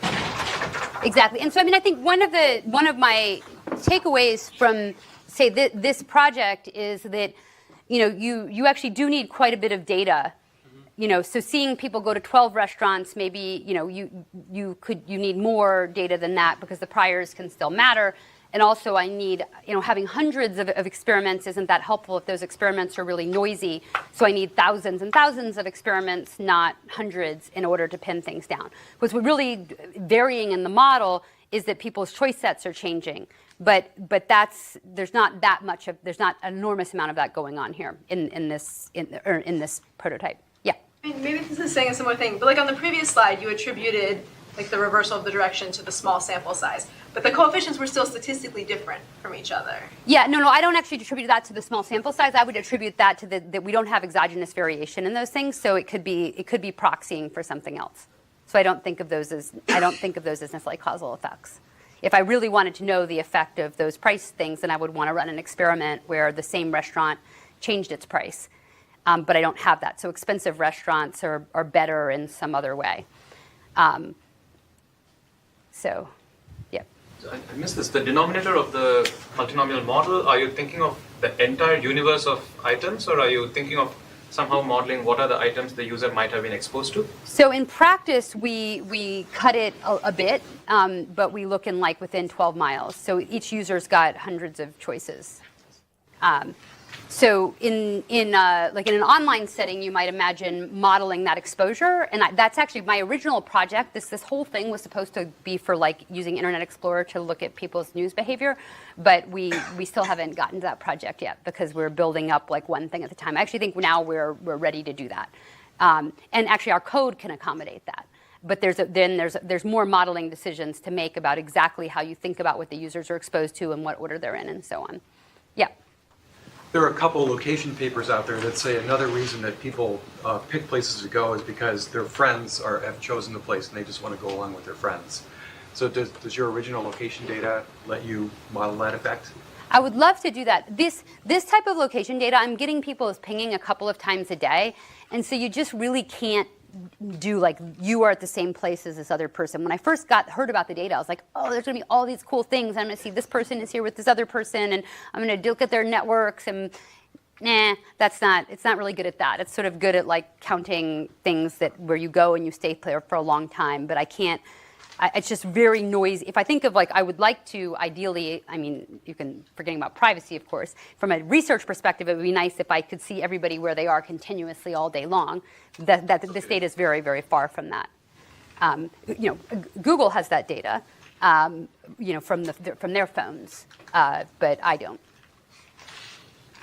Exactly. And so, I mean, I think one of my takeaways from, say, this project is that, you actually do need quite a bit of data. So seeing people go to 12 restaurants, maybe, you need more data than that because the priors can still matter. And also I need, having hundreds of experiments isn't that helpful if those experiments are really noisy. So I need thousands and thousands of experiments, not hundreds, in order to pin things down. What's really varying in the model is that people's choice sets are changing. But there's not an enormous amount of that going on here in this prototype. Yeah. I mean, maybe this is saying a similar thing, but like on the previous slide, you attributed like the reversal of the direction to the small sample size, but the coefficients were still statistically different from each other. Yeah, no, I don't actually attribute that to the small sample size. I would attribute that to that we don't have exogenous variation in those things, so it could be proxying for something else. So I don't think of those as necessarily causal effects. If I really wanted to know the effect of those price things, then I would want to run an experiment where the same restaurant changed its price. But I don't have that. So expensive restaurants are better in some other way. So, yeah. So I missed this. The denominator of the multinomial model, are you thinking of the entire universe of items, or are you thinking of somehow modeling what are the items the user might have been exposed to? So in practice, we cut it a bit, but we look in within 12 miles. So each user's got hundreds of choices. So in an online setting, you might imagine modeling that exposure, and that's actually my original project. This whole thing was supposed to be for using Internet Explorer to look at people's news behavior, but we still haven't gotten to that project yet because we're building up one thing at a time. I actually think now we're ready to do that, and actually our code can accommodate that. But there's more modeling decisions to make about exactly how you think about what the users are exposed to and what order they're in and so on. Yeah. There are a couple of location papers out there that say another reason that people pick places to go is because their friends have chosen the place and they just want to go along with their friends. So does your original location data let you model that effect? I would love to do that. This type of location data, I'm getting people as pinging a couple of times a day, and so you just really can't do you are at the same place as this other person. When I first heard about the data, I was like, oh, there's going to be all these cool things. I'm going to see this person is here with this other person, and I'm going to look at their networks. And it's not really good at that. It's sort of good at counting things where you go and you stay there for a long time. But I can't. It's just very noisy. If I think of I would like to ideally, you can, forgetting about privacy, of course, from a research perspective, it would be nice if I could see everybody where they are continuously all day long. This data is very, very far from that. Google has that data, from their phones, but I don't.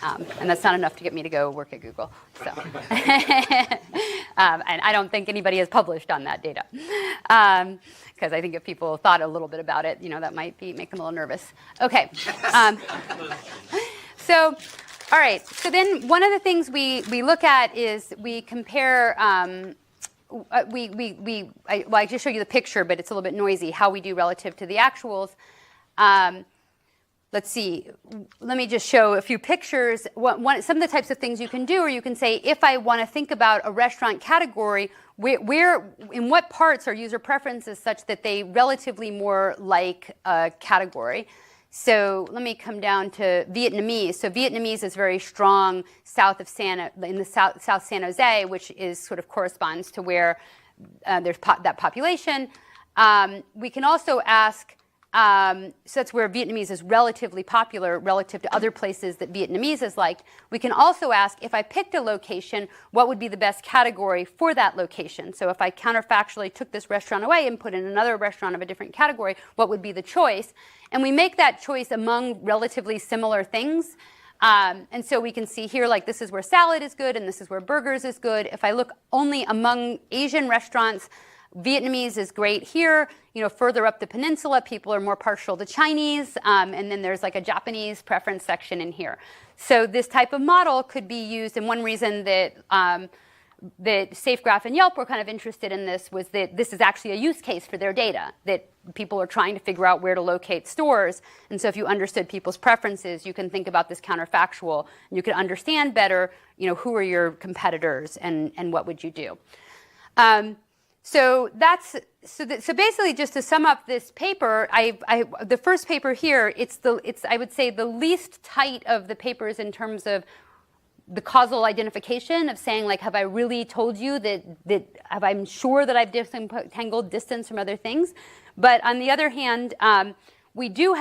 And that's not enough to get me to go work at Google. So, and I don't think anybody has published on that data, because I think if people thought a little bit about it, that might make them a little nervous. Okay. So, all right. So then, one of the things we look at is we compare. I just showed you the picture, but it's a little bit noisy. How we do relative to the actuals. Let's see, let me just show a few pictures. Some of the types of things you can do, or you can say, if I want to think about a restaurant category, in what parts are user preferences such that they relatively more like a category? So let me come down to Vietnamese. So Vietnamese is very strong south of South San Jose, which is sort of corresponds to where there's that population. We can also ask, so that's where Vietnamese is relatively popular relative to other places that Vietnamese is liked. We can also ask, if I picked a location, what would be the best category for that location? So if I counterfactually took this restaurant away and put in another restaurant of a different category, what would be the choice? And we make that choice among relatively similar things. And so we can see here, this is where salad is good and this is where burgers is good. If I look only among Asian restaurants, Vietnamese is great here. Further up the peninsula, people are more partial to Chinese, and then there's like a Japanese preference section in here. So this type of model could be used, and one reason that SafeGraph and Yelp were kind of interested in this was that this is actually a use case for their data, that people are trying to figure out where to locate stores. And so if you understood people's preferences, you can think about this counterfactual, and you can understand better, who are your competitors and what would you do. So basically, just to sum up this paper, the first paper here, it's I would say the least tight of the papers in terms of the causal identification of saying, like, have I really told you that I'm sure that I've disentangled distance from other things? But on the other hand, we do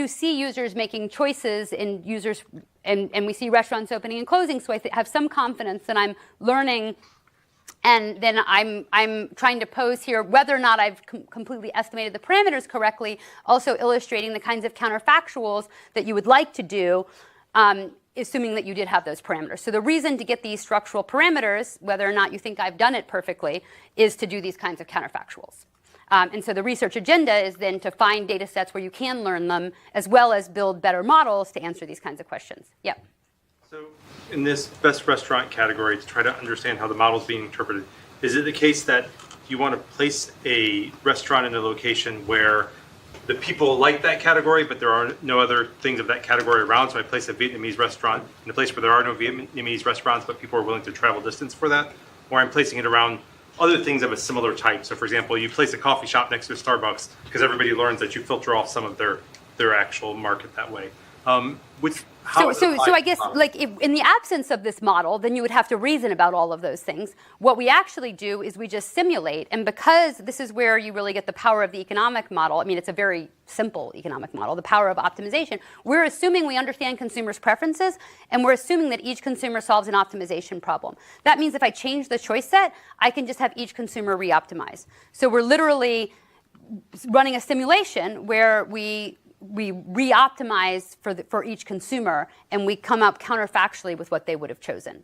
see users making choices and we see restaurants opening and closing. So I have some confidence that I'm learning. And then I'm trying to pose here whether or not I've completely estimated the parameters correctly, also illustrating the kinds of counterfactuals that you would like to do, assuming that you did have those parameters. So the reason to get these structural parameters, whether or not you think I've done it perfectly, is to do these kinds of counterfactuals. And so the research agenda is then to find data sets where you can learn them, as well as build better models to answer these kinds of questions. Yep. So in this best restaurant category, to try to understand how the model is being interpreted, is it the case that you want to place a restaurant in a location where the people like that category, but there are no other things of that category around? So I place a Vietnamese restaurant in a place where there are no Vietnamese restaurants, but people are willing to travel distance for that? Or I'm placing it around other things of a similar type. So for example, you place a coffee shop next to a Starbucks because everybody learns that you filter off some of their actual market that way. So I guess, like, if, in the absence of this model, then you would have to reason about all of those things. What we actually do is we just simulate, and because this is where you really get the power of the economic model, I mean, it's a very simple economic model, the power of optimization. We're assuming we understand consumers' preferences, and we're assuming that each consumer solves an optimization problem. That means if I change the choice set, I can just have each consumer re-optimize. So we're literally running a simulation where we re-optimize for each consumer, and we come up counterfactually with what they would have chosen.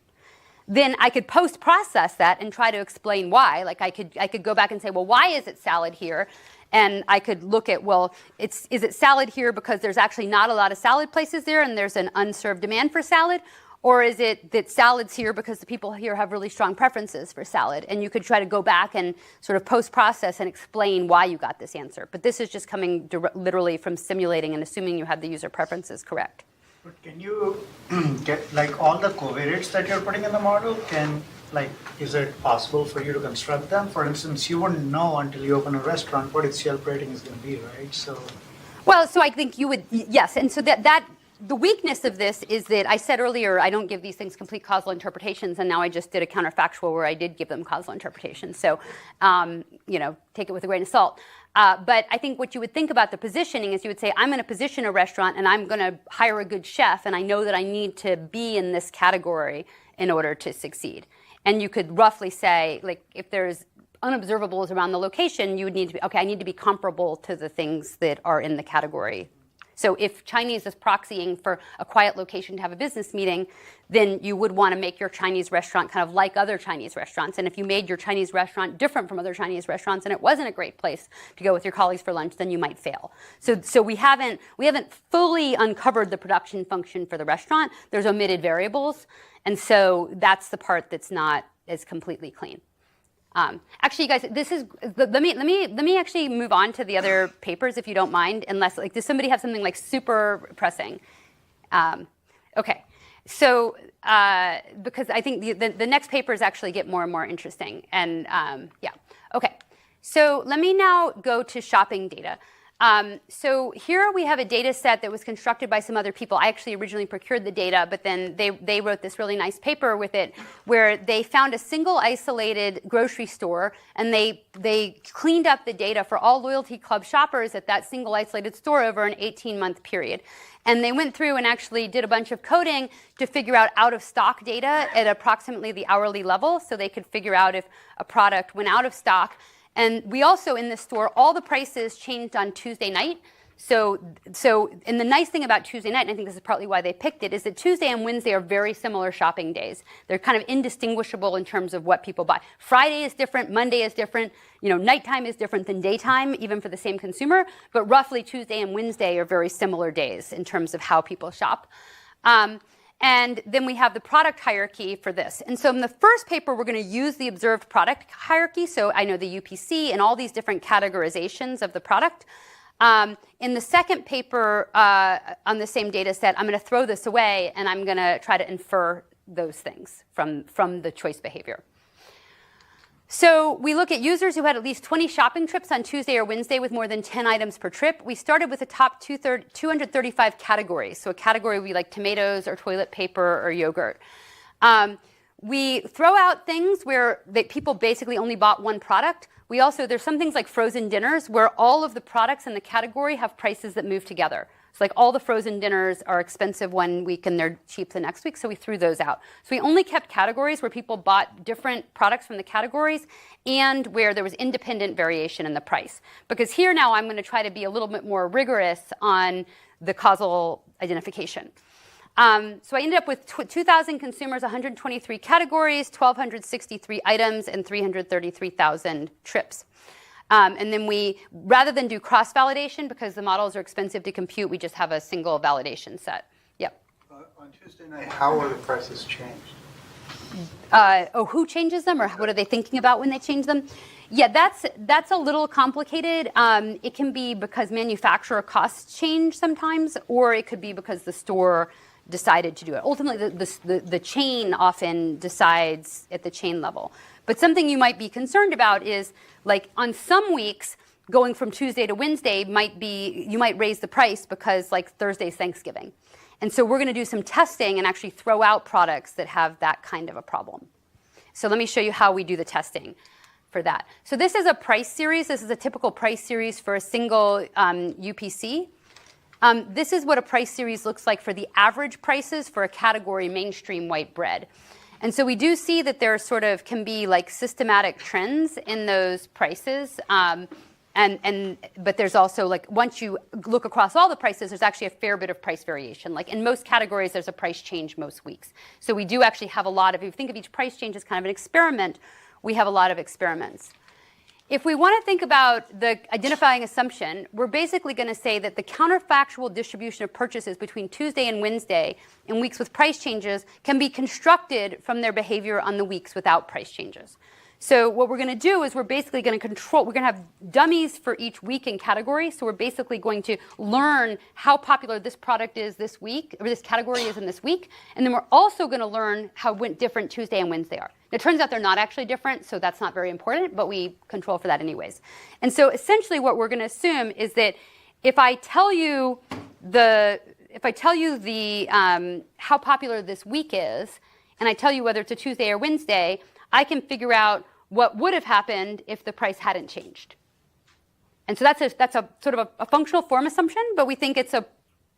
Then I could post-process that and try to explain why. Like I could go back and say, well, why is it salad here? And I could look at, well, is it salad here because there's actually not a lot of salad places there and there's an unserved demand for salad? Or is it that salad's here because the people here have really strong preferences for salad? And you could try to go back and sort of post-process and explain why you got this answer. But this is just coming literally from simulating and assuming you have the user preferences correct. But can you get, like, all the covariates that you're putting in the model, is it possible for you to construct them? For instance, you wouldn't know until you open a restaurant what its Yelp rating is going to be, right? So I think you would, yes. And so that the weakness of this is that I said earlier I don't give these things complete causal interpretations, and now I just did a counterfactual where I did give them causal interpretations. So, take it with a grain of salt. But I think what you would think about the positioning is you would say, I'm going to position a restaurant and I'm going to hire a good chef, and I know that I need to be in this category in order to succeed. And you could roughly say, like, if there's unobservables around the location, you would need to be, okay, I need to be comparable to the things that are in the category. So if Chinese is proxying for a quiet location to have a business meeting, then you would want to make your Chinese restaurant kind of like other Chinese restaurants. And if you made your Chinese restaurant different from other Chinese restaurants and it wasn't a great place to go with your colleagues for lunch, then you might fail. So we haven't fully uncovered the production function for the restaurant. There's omitted variables. And so that's the part that's not as completely clean. Actually, you guys, let me actually move on to the other papers if you don't mind, unless, like, does somebody have something like super pressing? Okay, so because I think the next papers actually get more and more interesting, and yeah, okay. So let me now go to shopping data. So here we have a data set that was constructed by some other people. I actually originally procured the data, but then they wrote this really nice paper with it where they found a single isolated grocery store, and they cleaned up the data for all Loyalty Club shoppers at that single isolated store over an 18-month period. And they went through and actually did a bunch of coding to figure out out-of-stock data at approximately the hourly level, so they could figure out if a product went out of stock. And we also, in this store, all the prices changed on Tuesday night. And the nice thing about Tuesday night, and I think this is partly why they picked it, is that Tuesday and Wednesday are very similar shopping days. They're kind of indistinguishable in terms of what people buy. Friday is different, Monday is different, nighttime is different than daytime, even for the same consumer, but roughly Tuesday and Wednesday are very similar days in terms of how people shop. And then we have the product hierarchy for this. And so in the first paper, we're going to use the observed product hierarchy. So I know the UPC and all these different categorizations of the product. In the second paper on the same data set, I'm going to throw this away, and I'm going to try to infer those things from the choice behavior. So we look at users who had at least 20 shopping trips on Tuesday or Wednesday with more than 10 items per trip. We started with the top 235 categories. So a category would be like tomatoes or toilet paper or yogurt. We throw out things where people basically only bought one product. There's some things like frozen dinners where all of the products in the category have prices that move together. So like all the frozen dinners are expensive one week and they're cheap the next week, so we threw those out. So we only kept categories where people bought different products from the categories and where there was independent variation in the price. Because here now I'm going to try to be a little bit more rigorous on the causal identification. So I ended up with 2,000 consumers, 123 categories, 1,263 items, and 333,000 trips. And then rather than do cross-validation, because the models are expensive to compute, we just have a single validation set. Yep. On Tuesday night, how are the prices changed? Who changes them, or what are they thinking about when they change them? Yeah, that's a little complicated. It can be because manufacturer costs change sometimes, or it could be because the store decided to do it. Ultimately, the chain often decides at the chain level. But something you might be concerned about is, like, on some weeks, going from Tuesday to Wednesday you might raise the price because, like, Thursday's Thanksgiving. And so we're going to do some testing and actually throw out products that have that kind of a problem. So let me show you how we do the testing for that. So this is a price series. This is a typical price series for a single UPC. This is what a price series looks like for the average prices for a category mainstream white bread. And so we do see that there sort of can be like systematic trends in those prices. But there's also, like, once you look across all the prices, there's actually a fair bit of price variation. Like in most categories, there's a price change most weeks. So we do actually have a lot of, if you think of each price change as kind of an experiment, we have a lot of experiments. If we want to think about the identifying assumption, we're basically going to say that the counterfactual distribution of purchases between Tuesday and Wednesday in weeks with price changes can be constructed from their behavior on the weeks without price changes. So what we're going to do is we're basically going to we're going to have dummies for each week and category. So we're basically going to learn how popular this product is this week, or this category is in this week. And then we're also going to learn how different Tuesday and Wednesday are. It turns out they're not actually different, so that's not very important, but we control for that anyways. And so essentially what we're going to assume is that if I tell you how popular this week is, and I tell you whether it's a Tuesday or Wednesday, I can figure out what would have happened if the price hadn't changed. And so that's a sort of a functional form assumption, but we think it's a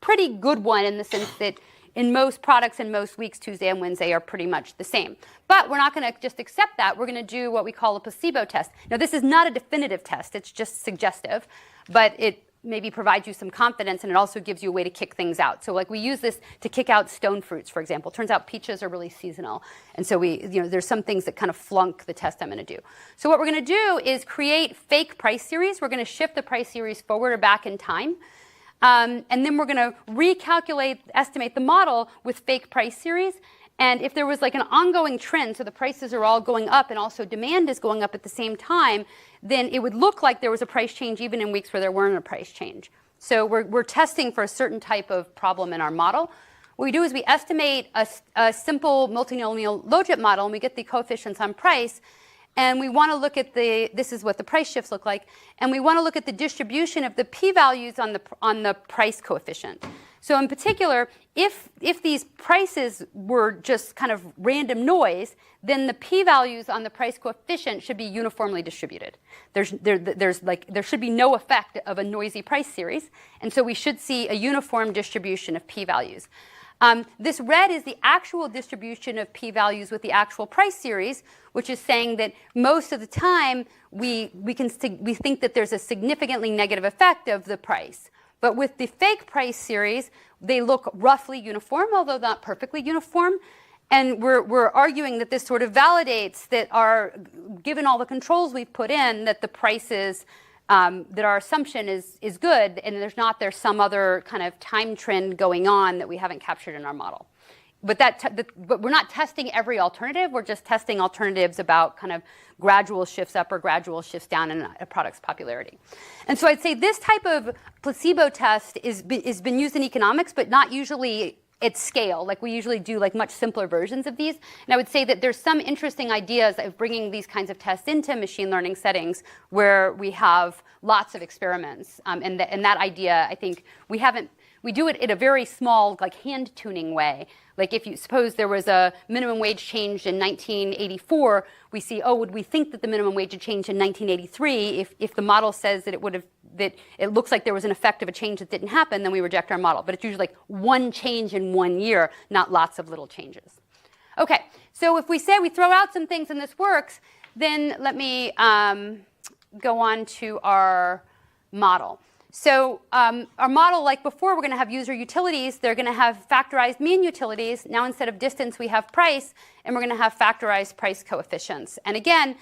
pretty good one in the sense that in most products and most weeks, Tuesday and Wednesday are pretty much the same. But we're not going to just accept that. We're going to do what we call a placebo test. Now, this is not a definitive test. It's just suggestive, but it maybe provides you some confidence, and it also gives you a way to kick things out. So, like, we use this to kick out stone fruits, for example. Turns out peaches are really seasonal. And so there's some things that kind of flunk the test I'm going to do. So what we're going to do is create fake price series. We're going to shift the price series forward or back in time. And then we're going to estimate the model with fake price series. And if there was like an ongoing trend, so the prices are all going up and also demand is going up at the same time, then it would look like there was a price change even in weeks where there weren't a price change. So we're testing for a certain type of problem in our model. What we do is we estimate a simple multinomial logit model, and we get the coefficients on price. And we want to look at this is what the price shifts look like, and we want to look at the distribution of the p-values on the price coefficient. So in particular, if these prices were just kind of random noise, then the p-values on the price coefficient should be uniformly distributed. There should be no effect of a noisy price series, and so we should see a uniform distribution of p-values. This red is the actual distribution of p-values with the actual price series, which is saying that most of the time we think that there's a significantly negative effect of the price. But with the fake price series, they look roughly uniform, although not perfectly uniform. And we're arguing that this sort of validates that given all the controls we've put in, that the prices, that our assumption is good, and there's some other kind of time trend going on that we haven't captured in our model. But but we're not testing every alternative. We're just testing alternatives about kind of gradual shifts up or gradual shifts down in a product's popularity. And so I'd say this type of placebo test is been used in economics, but not usually at scale. Like we usually do like much simpler versions of these. And I would say that there's some interesting ideas of bringing these kinds of tests into machine learning settings where we have lots of experiments. And that idea, I think, we do it in a very small, like hand tuning way. Like if you suppose there was a minimum wage change in 1984, we see, would we think that the minimum wage had changed in 1983? If the model says that that it looks like there was an effect of a change that didn't happen, then we reject our model. But it's usually like one change in 1 year, not lots of little changes. Okay, so if we say we throw out some things and this works, then let me go on to our model. So our model, like before, we're going to have user utilities. They're going to have factorized mean utilities. Now instead of distance, we have price, and we're going to have factorized price coefficients. And again,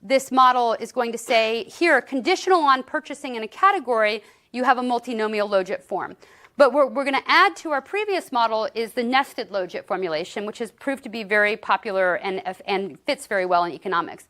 this model is going to say, here, conditional on purchasing in a category, you have a multinomial logit form. But what we're going to add to our previous model is the nested logit formulation, which has proved to be very popular and fits very well in economics.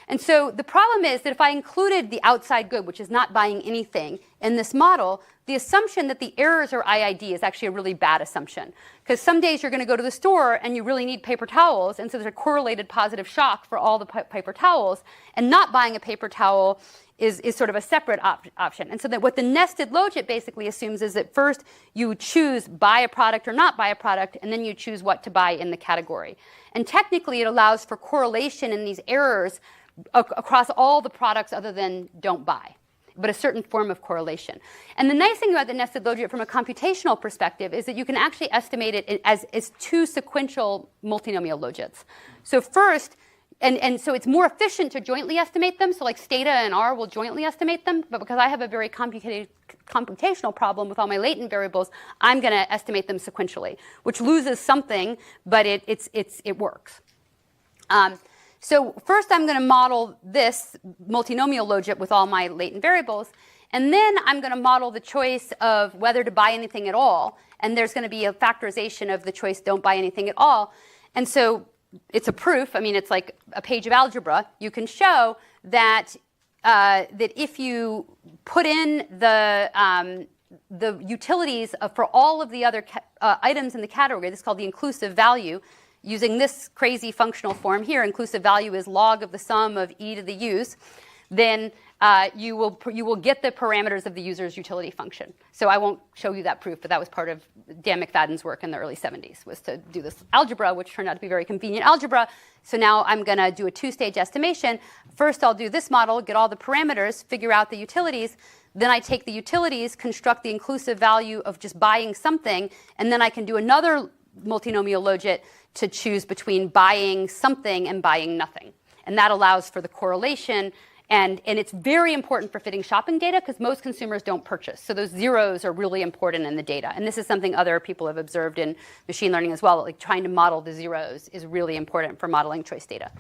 And so the problem is that if I included the outside good, which is not buying anything, in this model, the assumption that the errors are IID is actually a really bad assumption. Because some days you're going to go to the store and you really need paper towels, and so there's a correlated positive shock for all the paper towels, and not buying a paper towel is sort of a separate option. And so that what the nested logit basically assumes is that first you choose buy a product or not buy a product, and then you choose what to buy in the category. And technically it allows for correlation in these errors across all the products other than don't buy, but a certain form of correlation. And the nice thing about the nested logit from a computational perspective is that you can actually estimate it as two sequential multinomial logits. So first, and so it's more efficient to jointly estimate them. So like Stata and R will jointly estimate them, but because I have a very computational problem with all my latent variables, I'm going to estimate them sequentially, which loses something, but it works. So first I'm going to model this multinomial logit with all my latent variables, and then I'm going to model the choice of whether to buy anything at all, and there's going to be a factorization of the choice don't buy anything at all. And so it's a proof. I mean, it's like a page of algebra. You can show that that if you put in the utilities for all of the other items in the category, this is called the inclusive value. Using this crazy functional form here, inclusive value is log of the sum of e to the u's, then you will get the parameters of the user's utility function. So I won't show you that proof, but that was part of Dan McFadden's work in the early 70s, was to do this algebra, which turned out to be very convenient algebra. So now I'm going to do a two-stage estimation. First, I'll do this model, get all the parameters, figure out the utilities. Then I take the utilities, construct the inclusive value of just buying something, and then I can do another multinomial logit to choose between buying something and buying nothing. And that allows for the correlation. And it's very important for fitting shopping data because most consumers don't purchase. So those zeros are really important in the data. And this is something other people have observed in machine learning as well. Like trying to model the zeros is really important for modeling choice data.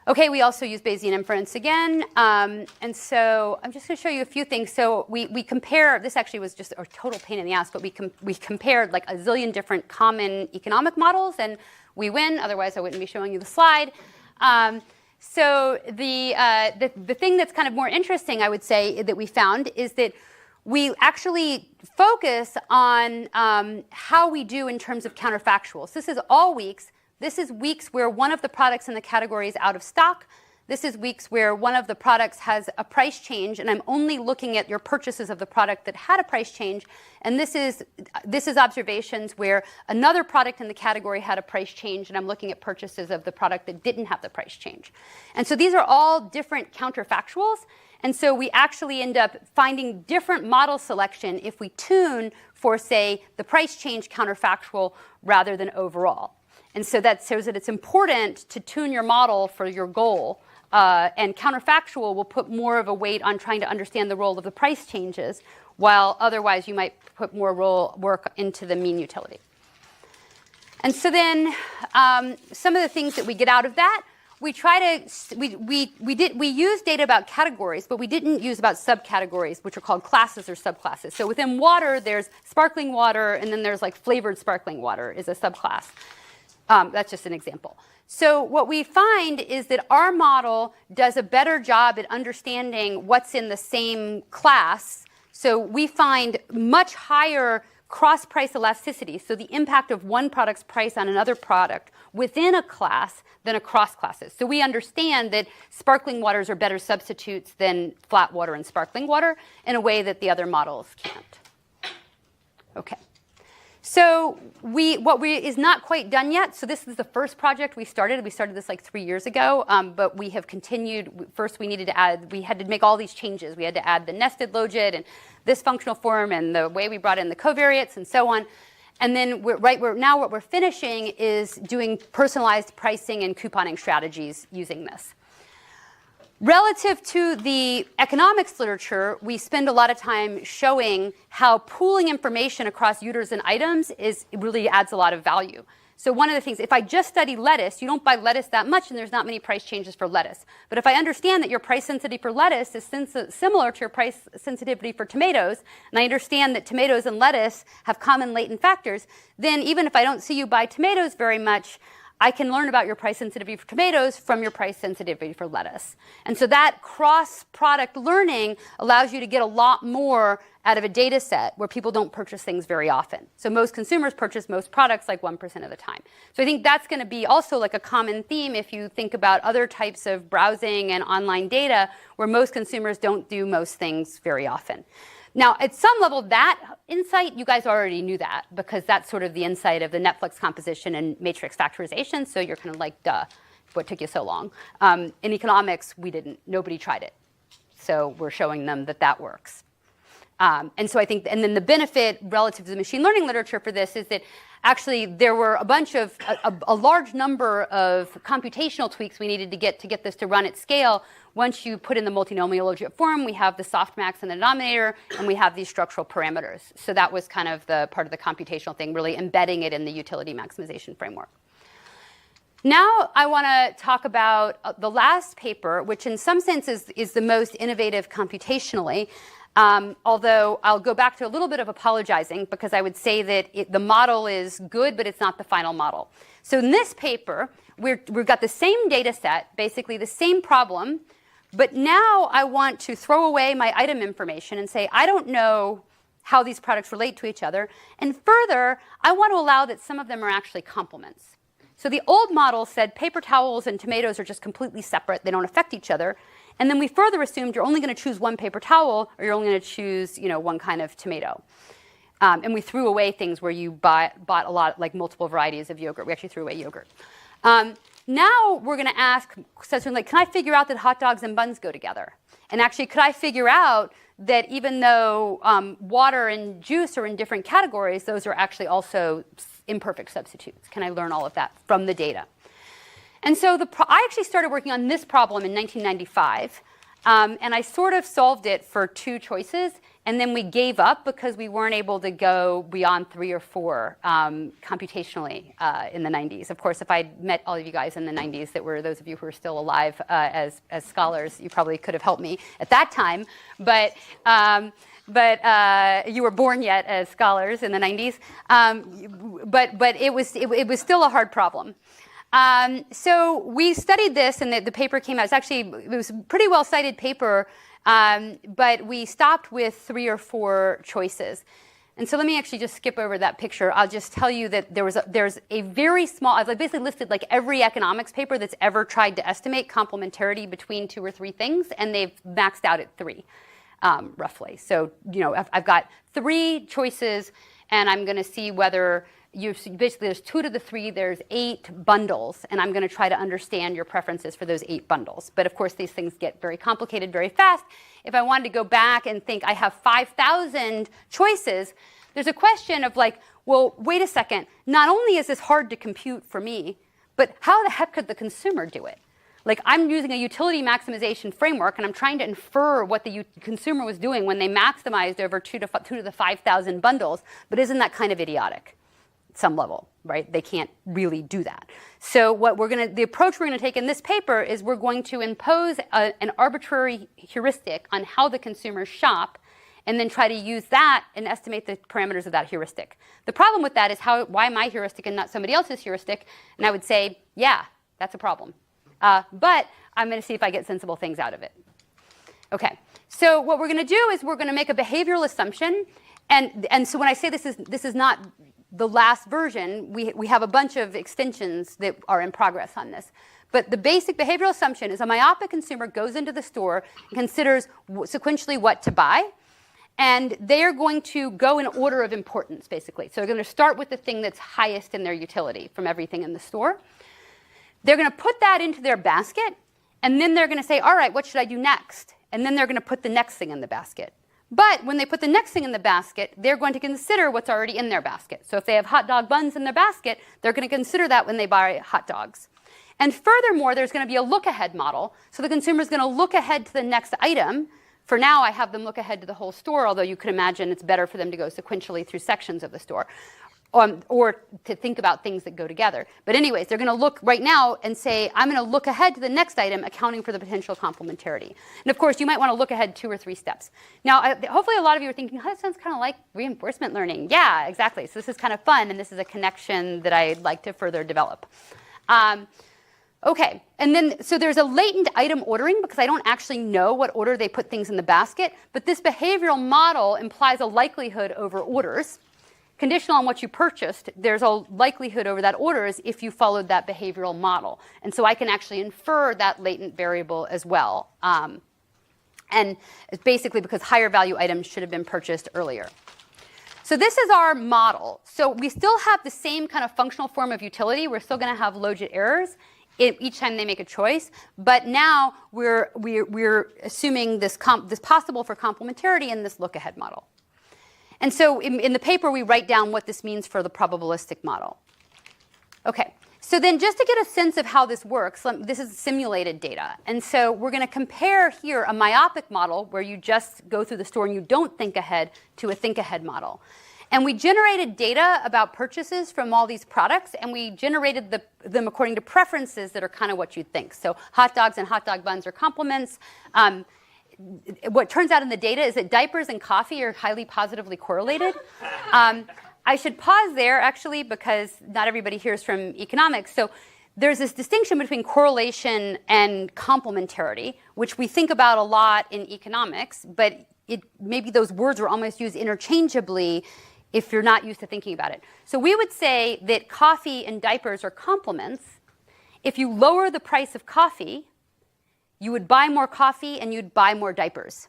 Okay, we also use Bayesian inference again. And so I'm just going to show you a few things. So we compare, this actually was just a total pain in the ass, but we compared like a zillion different common economic models, and we win. Otherwise, I wouldn't be showing you the slide. So the thing that's kind of more interesting, I would say, that we found is that we actually focus on how we do in terms of counterfactual. So this is all weeks. This is weeks where one of the products in the category is out of stock. This is weeks where one of the products has a price change, and I'm only looking at your purchases of the product that had a price change. And this is observations where another product in the category had a price change, and I'm looking at purchases of the product that didn't have the price change. And so these are all different counterfactuals. And so we actually end up finding different model selection if we tune for, say, the price change counterfactual rather than overall. And so that shows that it's important to tune your model for your goal. And counterfactual will put more of a weight on trying to understand the role of the price changes, while otherwise you might put more work into the mean utility. And so then some of the things that we get out of that, we try to, we use data about categories, but we didn't use about subcategories, which are called classes or subclasses. So within water, there's sparkling water, and then there's like flavored sparkling water is a subclass. That's just an example. So what we find is that our model does a better job at understanding what's in the same class. So we find much higher cross-price elasticity, so the impact of one product's price on another product within a class than across classes. So we understand that sparkling waters are better substitutes than flat water and sparkling water in a way that the other models can't. Okay. So what is not quite done yet, so this is the first project we started. We started this like 3 years ago, but we have continued. First, we had to make all these changes. We had to add the nested logit and this functional form and the way we brought in the covariates and so on. And then now what we're finishing is doing personalized pricing and couponing strategies using this. Relative to the economics literature, we spend a lot of time showing how pooling information across users and items really adds a lot of value. So one of the things, if I just study lettuce, you don't buy lettuce that much and there's not many price changes for lettuce. But if I understand that your price sensitivity for lettuce is similar to your price sensitivity for tomatoes, and I understand that tomatoes and lettuce have common latent factors, then even if I don't see you buy tomatoes very much, I can learn about your price sensitivity for tomatoes from your price sensitivity for lettuce. And so that cross-product learning allows you to get a lot more out of a data set where people don't purchase things very often. So most consumers purchase most products like 1% of the time. So I think that's going to be also like a common theme if you think about other types of browsing and online data where most consumers don't do most things very often. Now, at some level, that insight, you guys already knew that because that's sort of the insight of the Netflix composition and matrix factorization. So you're kind of like, duh, what took you so long? In economics, we didn't. Nobody tried it. So we're showing them that that works. And so I think, and then the benefit relative to the machine learning literature for this is that actually there were a bunch of, a large number of computational tweaks we needed to get this to run at scale. Once you put in the multinomial logit form, we have the softmax in the denominator, and we have these structural parameters. So that was kind of the part of the computational thing, really embedding it in the utility maximization framework. Now I want to talk about the last paper, which in some sense is the most innovative computationally. Although I'll go back to a little bit of apologizing because I would say that the model is good, but it's not the final model. So in this paper, we've got the same data set, basically the same problem, but now I want to throw away my item information and say, I don't know how these products relate to each other. And further, I want to allow that some of them are actually complements. So the old model said paper towels and tomatoes are just completely separate. They don't affect each other. And then we further assumed you're only going to choose one paper towel or you're only going to choose, one kind of tomato. And we threw away things where you bought a lot, like multiple varieties of yogurt. We actually threw away yogurt. Now we're going to ask, something like, can I figure out that hot dogs and buns go together? And actually, could I figure out that even though water and juice are in different categories, those are actually also imperfect substitutes? Can I learn all of that from the data? And so I actually started working on this problem in 1995. And I sort of solved it for 2 choices. And then we gave up because we weren't able to go beyond 3 or 4 computationally in the 90s. Of course, if I'd met all of you guys in the 90s, that were those of you who are still alive as scholars, you probably could have helped me at that time. But you were born yet as scholars in the 90s. But it was still a hard problem. So we studied this, and the paper came out. It was a pretty well-cited paper, but we stopped with 3 or 4 choices. And so let me actually just skip over that picture. I'll just tell you that there's a very small, I've basically listed like every economics paper that's ever tried to estimate complementarity between 2 or 3 things, and they've maxed out at 3, roughly. So, I've got 3 choices, and I'm going to see whether basically there's 2 to the 3, there's 8 bundles, and I'm going to try to understand your preferences for those 8 bundles. But of course, these things get very complicated very fast. If I wanted to go back and think I have 5,000 choices, there's a question of like, well, wait a second. Not only is this hard to compute for me, but how the heck could the consumer do it? Like I'm using a utility maximization framework and I'm trying to infer what the consumer was doing when they maximized over 2 to the 5,000 bundles, but isn't that kind of idiotic at some level, right? They can't really do that. So the approach we're going to take in this paper is we're going to impose an arbitrary heuristic on how the consumers shop and then try to use that and estimate the parameters of that heuristic. The problem with that is why my heuristic and not somebody else's heuristic? And I would say, yeah, that's a problem. But I'm going to see if I get sensible things out of it. Okay, so what we're going to do is we're going to make a behavioral assumption. And so when I say this is not the last version, we have a bunch of extensions that are in progress on this. But the basic behavioral assumption is a myopic consumer goes into the store and considers sequentially what to buy. And they are going to go in order of importance, basically. So they're going to start with the thing that's highest in their utility from everything in the store. They're going to put that into their basket, and then they're going to say, all right, what should I do next? And then they're going to put the next thing in the basket. But when they put the next thing in the basket, they're going to consider what's already in their basket. So if they have hot dog buns in their basket, they're going to consider that when they buy hot dogs. And furthermore, there's going to be a look-ahead model. So the consumer is going to look ahead to the next item. For now, I have them look ahead to the whole store, although you could imagine it's better for them to go sequentially through sections of the store, or to think about things that go together. But anyways, they're going to look right now and say, I'm going to look ahead to the next item, accounting for the potential complementarity. And of course, you might want to look ahead 2 or 3 steps. Now, hopefully a lot of you are thinking, oh, that sounds kind of like reinforcement learning. Yeah, exactly. So this is kind of fun, and this is a connection that I'd like to further develop. Okay, and then, so there's a latent item ordering because I don't actually know what order they put things in the basket, but this behavioral model implies a likelihood over orders. Conditional on what you purchased, there's a likelihood over that orders if you followed that behavioral model. And so I can actually infer that latent variable as well. And it's basically because higher value items should have been purchased earlier. So this is our model. So we still have the same kind of functional form of utility. We're still going to have logit errors each time they make a choice, but now we're assuming this possible for complementarity in this look-ahead model. And so in the paper, we write down what this means for the probabilistic model. Okay, so then just to get a sense of how this works, this is simulated data. And so we're going to compare here a myopic model where you just go through the store and you don't think ahead to a think ahead model. And we generated data about purchases from all these products, and we generated them according to preferences that are kind of what you'd think. So hot dogs and hot dog buns are complements. What turns out in the data is that diapers and coffee are highly positively correlated. I should pause there, actually, because not everybody hears from economics. So there's this distinction between correlation and complementarity, which we think about a lot in economics, but maybe those words are almost used interchangeably if you're not used to thinking about it. So we would say that coffee and diapers are complements. If you lower the price of coffee, you would buy more coffee and you'd buy more diapers.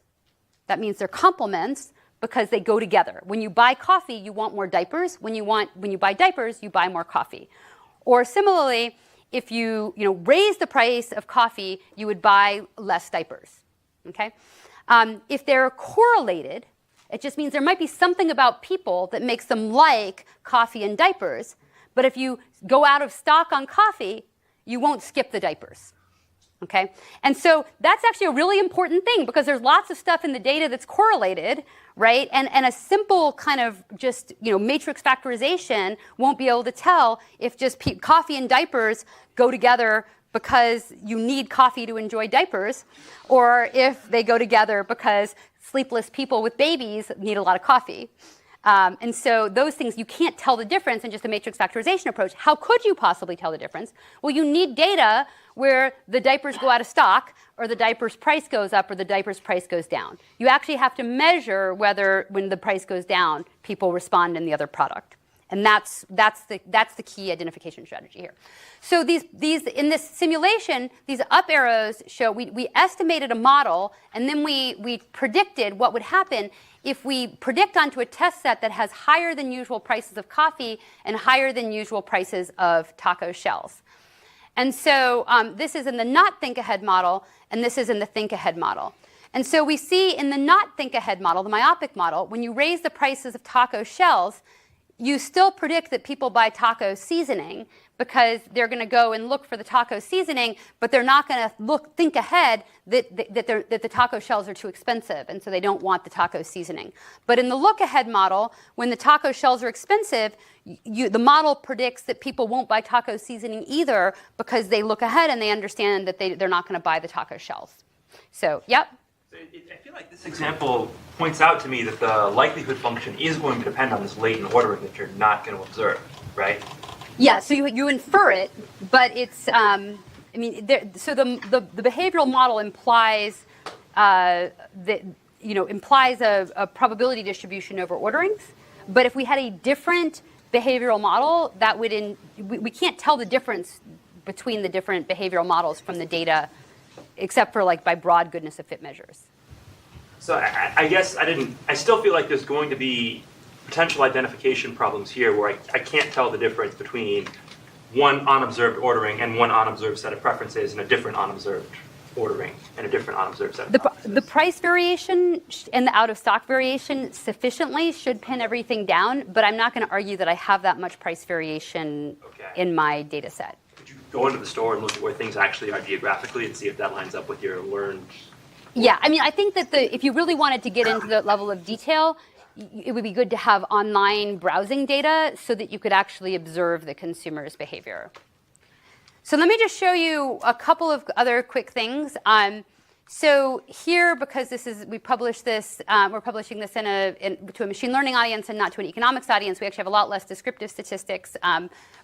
That means they're complements because they go together. When you buy coffee, you want more diapers. When you buy diapers, you buy more coffee. Or similarly, if you raise the price of coffee, you would buy less diapers. Okay? If they're correlated, it just means there might be something about people that makes them like coffee and diapers. But if you go out of stock on coffee, you won't skip the diapers. Okay? And so that's actually a really important thing because there's lots of stuff in the data that's correlated, right? And a simple kind of just matrix factorization won't be able to tell if just coffee and diapers go together because you need coffee to enjoy diapers, or if they go together because sleepless people with babies need a lot of coffee. And so those things, you can't tell the difference in just a matrix factorization approach. How could you possibly tell the difference? Well, you need data where the diapers go out of stock, or the diaper's price goes up, or the diaper's price goes down. You actually have to measure whether, when the price goes down, people respond in the other product. And that's the key identification strategy here. So these in this simulation, these up arrows show we estimated a model, and then we predicted what would happen if we predict onto a test set that has higher than usual prices of coffee and higher than usual prices of taco shells. And so this is in the not think ahead model, and this is in the think ahead model. And so we see in the not think ahead model, the myopic model, when you raise the prices of taco shells, you still predict that people buy taco seasoning, because they're going to go and look for the taco seasoning, but they're not going to think ahead that the taco shells are too expensive, and so they don't want the taco seasoning. But in the look ahead model, when the taco shells are expensive, the model predicts that people won't buy taco seasoning either because they look ahead and they understand that they're not going to buy the taco shells. So, yep. I feel like this example points out to me that the likelihood function is going to depend on this latent ordering that you're not going to observe, right? Yeah, so you infer it, but it's, I mean, so the behavioral model implies implies a probability distribution over orderings. But if we had a different behavioral model, that would we can't tell the difference between the different behavioral models from the data, except for like by broad goodness of fit measures. So I guess I still feel like there's going to be potential identification problems here where I can't tell the difference between one unobserved ordering and one unobserved set of preferences and a different unobserved ordering and a different unobserved set of preferences. The price variation and the out-of-stock variation sufficiently should pin everything down, but I'm not going to argue that I have that much price variation in my data set. Could you go into the store and look at where things actually are geographically and see if that lines up with your learned? Yeah, I mean, I think that if you really wanted to get into the level of detail, it would be good to have online browsing data so that you could actually observe the consumer's behavior. So let me just show you a couple of other quick things. So here, because we published this, we're publishing this to a machine learning audience and not to an economics audience. We actually have a lot less descriptive statistics.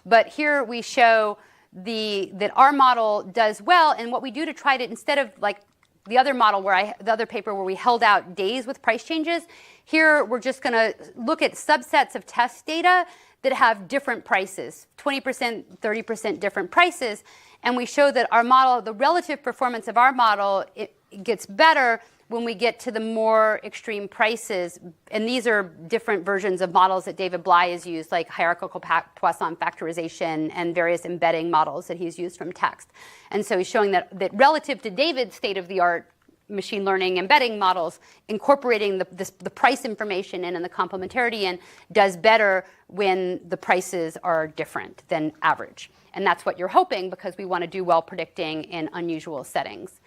But here we show that our model does well, and what we do to try to, instead of like the other model the other paper where we held out days with price changes, here we're just going to look at subsets of test data that have different prices, 20%, 30% different prices, and we show that our model, the relative performance of our model, it gets better when we get to the more extreme prices. And these are different versions of models that David Bly has used, like hierarchical Poisson factorization and various embedding models that he's used from text. And so he's showing that relative to David's state-of-the-art machine learning embedding models, incorporating the price information in and the complementarity in does better when the prices are different than average. And that's what you're hoping, because we want to do well predicting in unusual settings.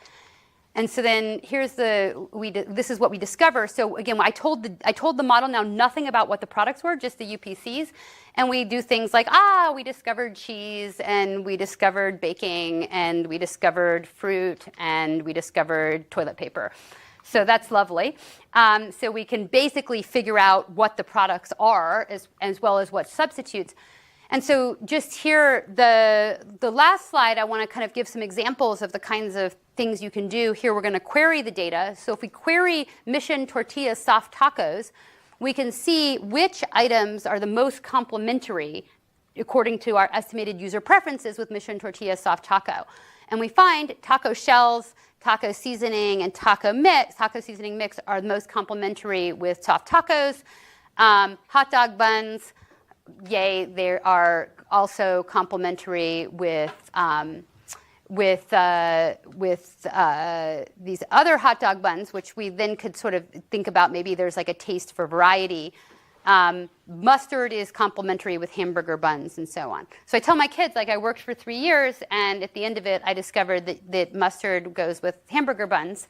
And so then here's this is what we discover. So again, I told the model now nothing about what the products were, just the UPCs. And we do things like, we discovered cheese, and we discovered baking, and we discovered fruit, and we discovered toilet paper. So that's lovely. So we can basically figure out what the products are as well as what substitutes. And so just here, the last slide, I want to kind of give some examples of the kinds of things you can do. Here we're going to query the data. So if we query Mission Tortilla Soft Tacos, we can see which items are the most complementary according to our estimated user preferences with Mission Tortilla Soft Taco. And we find taco shells, taco seasoning, and taco seasoning mix are the most complementary with soft tacos. Hot dog buns, yay, they are also complementary with these other hot dog buns, which we then could sort of think about maybe there's like a taste for variety. Mustard is complementary with hamburger buns and so on. So I tell my kids, like, I worked for 3 years, and at the end of it, I discovered that mustard goes with hamburger buns.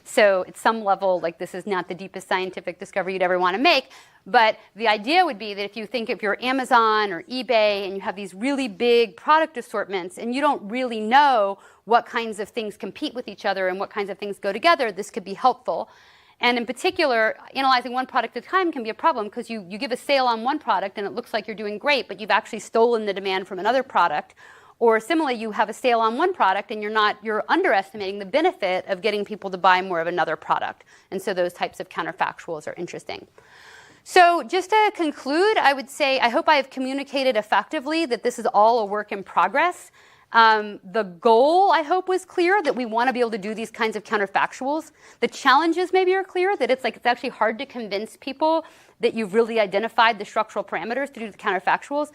So at some level, like, this is not the deepest scientific discovery you'd ever want to make. But the idea would be that if you're Amazon or eBay and you have these really big product assortments and you don't really know what kinds of things compete with each other and what kinds of things go together, this could be helpful. And in particular, analyzing one product at a time can be a problem, because you give a sale on one product and it looks like you're doing great, but you've actually stolen the demand from another product. Or similarly, you have a sale on one product and you're underestimating the benefit of getting people to buy more of another product. And so those types of counterfactuals are interesting. So just to conclude, I would say I hope I have communicated effectively that this is all a work in progress. The goal, I hope, was clear, that we want to be able to do these kinds of counterfactuals. The challenges maybe are clear, that it's actually hard to convince people that you've really identified the structural parameters to do the counterfactuals.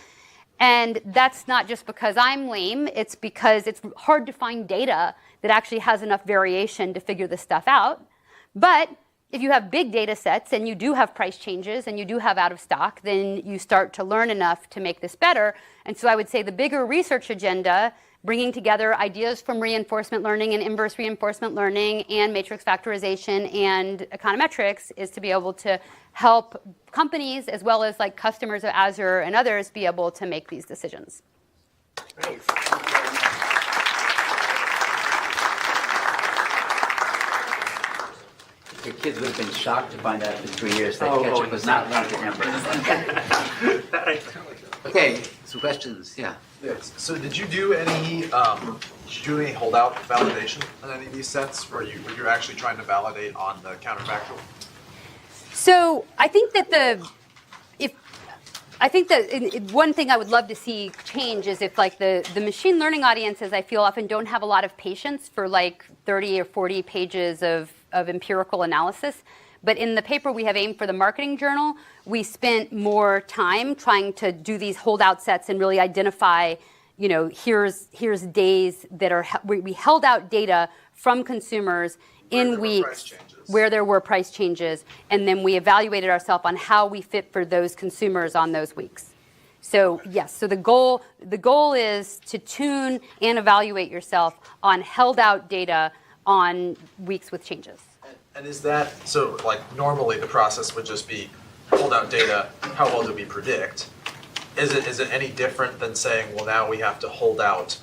And that's not just because I'm lame, it's because it's hard to find data that actually has enough variation to figure this stuff out. But If you have big data sets and you do have price changes and you do have out of stock, then you start to learn enough to make this better. And so I would say the bigger research agenda, bringing together ideas from reinforcement learning and inverse reinforcement learning and matrix factorization and econometrics, is to be able to help companies as well as like customers of Azure and others be able to make these decisions. Great. Your kids would have been shocked to find out after 3 years that ketchup was not linked to hamburger. Okay, some questions, yeah. Yes. So did you do any holdout validation on any of these sets where you're actually trying to validate on the counterfactual? So I think that one thing I would love to see change is if like the machine learning audiences, I feel often don't have a lot of patience for like 30 or 40 pages of empirical analysis. But in the paper we have aimed for the marketing journal, we spent more time trying to do these holdout sets and really identify, here's days that are, we held out data from consumers in weeks where there were price changes, and then we evaluated ourselves on how we fit for those consumers on those weeks. So yes, so the goal is to tune and evaluate yourself on held out data on weeks with changes. And is that, so like normally the process would just be hold out data, how well do we predict? Is it any different than saying, well, now we have to hold out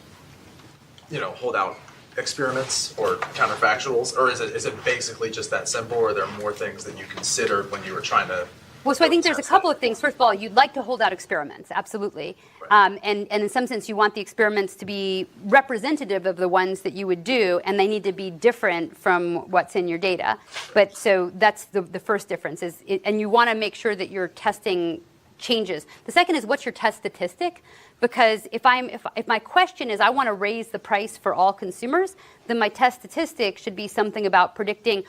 experiments or counterfactuals, or is it basically just that simple, or are there more things that you considered when you were trying to? Well, so I think there's a couple of things. First of all, you'd like to hold out experiments, absolutely. Right. And in some sense, you want the experiments to be representative of the ones that you would do, and they need to be different from what's in your data. But so that's the first difference, and you want to make sure that you're testing changes. The second is, what's your test statistic? Because if my question is I want to raise the price for all consumers, then my test statistic should be something about predicting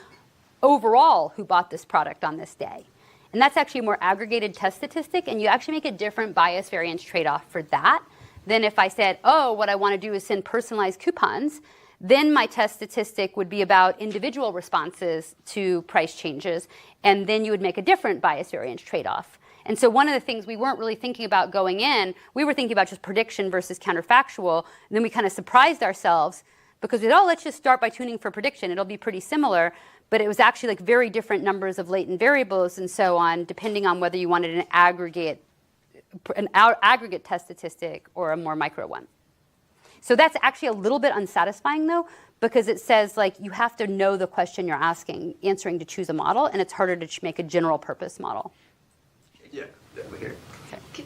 overall who bought this product on this day. And that's actually a more aggregated test statistic, and you actually make a different bias variance trade-off for that than if I said, oh, what I want to do is send personalized coupons. Then my test statistic would be about individual responses to price changes, and then you would make a different bias variance trade-off. And so one of the things we weren't really thinking about going in, we were thinking about just prediction versus counterfactual, and then we kind of surprised ourselves because we said, oh, let's just start by tuning for prediction. It'll be pretty similar. But it was actually like very different numbers of latent variables and so on, depending on whether you wanted an aggregate test statistic or a more micro one. So that's actually a little bit unsatisfying, though, because it says like you have to know the question you're answering to choose a model, and it's harder to make a general purpose model. Yeah, over here.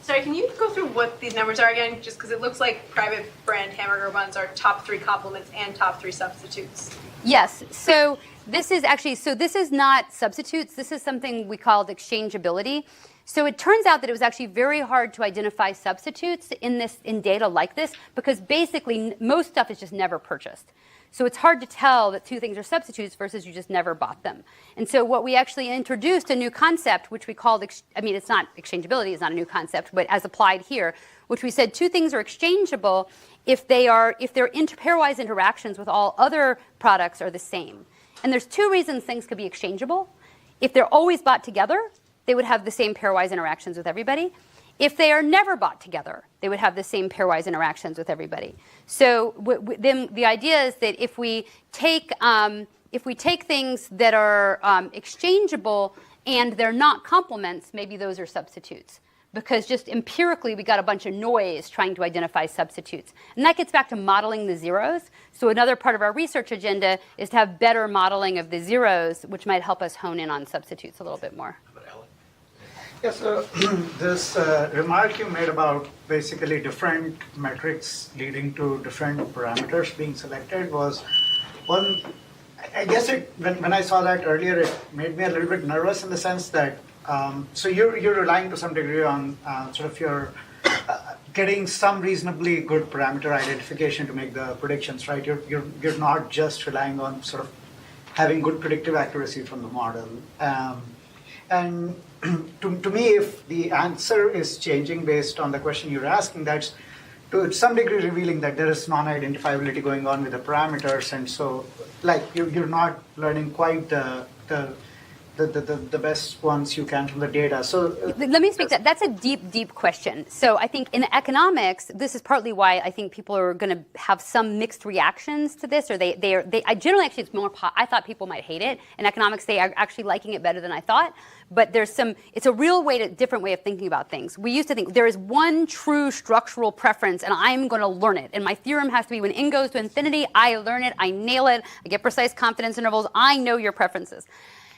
Sorry, can you go through what these numbers are again? Just because it looks like private brand hamburger buns are top 3 complements and top 3 substitutes. Yes. So this is not substitutes. This is something we called exchangeability. So it turns out that it was actually very hard to identify substitutes in data like this, because basically most stuff is just never purchased. So it's hard to tell that two things are substitutes versus you just never bought them. And so what we actually introduced a new concept, which we called, it's not exchangeability, it's not a new concept, but as applied here, which we said two things are exchangeable if their pairwise interactions with all other products are the same. And there's two reasons things could be exchangeable. If they're always bought together, they would have the same pairwise interactions with everybody. If they are never bought together, they would have the same pairwise interactions with everybody. So then the idea is that if we take things that are exchangeable and they're not complements, maybe those are substitutes. Because just empirically, we got a bunch of noise trying to identify substitutes. And that gets back to modeling the zeros. So another part of our research agenda is to have better modeling of the zeros, which might help us hone in on substitutes a little bit more. Yes, so this remark you made about basically different metrics leading to different parameters being selected was one, I guess when I saw that earlier, it made me a little bit nervous in the sense that, so you're relying to some degree on sort of your getting some reasonably good parameter identification to make the predictions, right? You're not just relying on sort of having good predictive accuracy from the model. And to me, if the answer is changing based on the question you're asking, that's to some degree revealing that there is non-identifiability going on with the parameters, and so like you're not learning quite the the best ones you can from the data. So let me speak that. That's a deep, deep question. So I think in economics, this is partly why I think people are going to have some mixed reactions to this, or I generally actually it's more. I thought people might hate it. In economics, they are actually liking it better than I thought. But it's a real different way of thinking about things. We used to think there is one true structural preference, and I'm going to learn it. And my theorem has to be when n goes to infinity, I learn it, I nail it, I get precise confidence intervals, I know your preferences.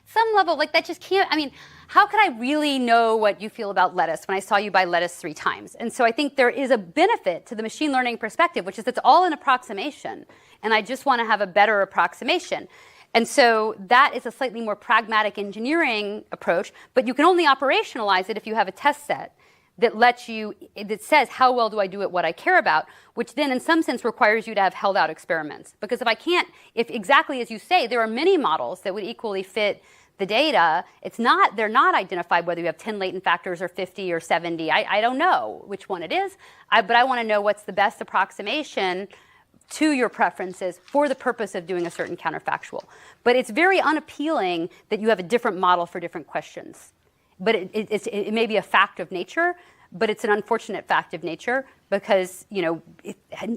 Some level, like that just can't, I mean, how could I really know what you feel about lettuce when I saw you buy lettuce 3 times? And so I think there is a benefit to the machine learning perspective, which is it's all an approximation. And I just want to have a better approximation. And so that is a slightly more pragmatic engineering approach, but you can only operationalize it if you have a test set that says how well do I do at what I care about, which then in some sense requires you to have held out experiments. Because if exactly as you say, there are many models that would equally fit the data, they're not identified whether you have 10 latent factors or 50 or 70. I don't know which one it is, but I want to know what's the best approximation to your preferences for the purpose of doing a certain counterfactual. But it's very unappealing that you have a different model for different questions. But it may be a fact of nature, but it's an unfortunate fact of nature because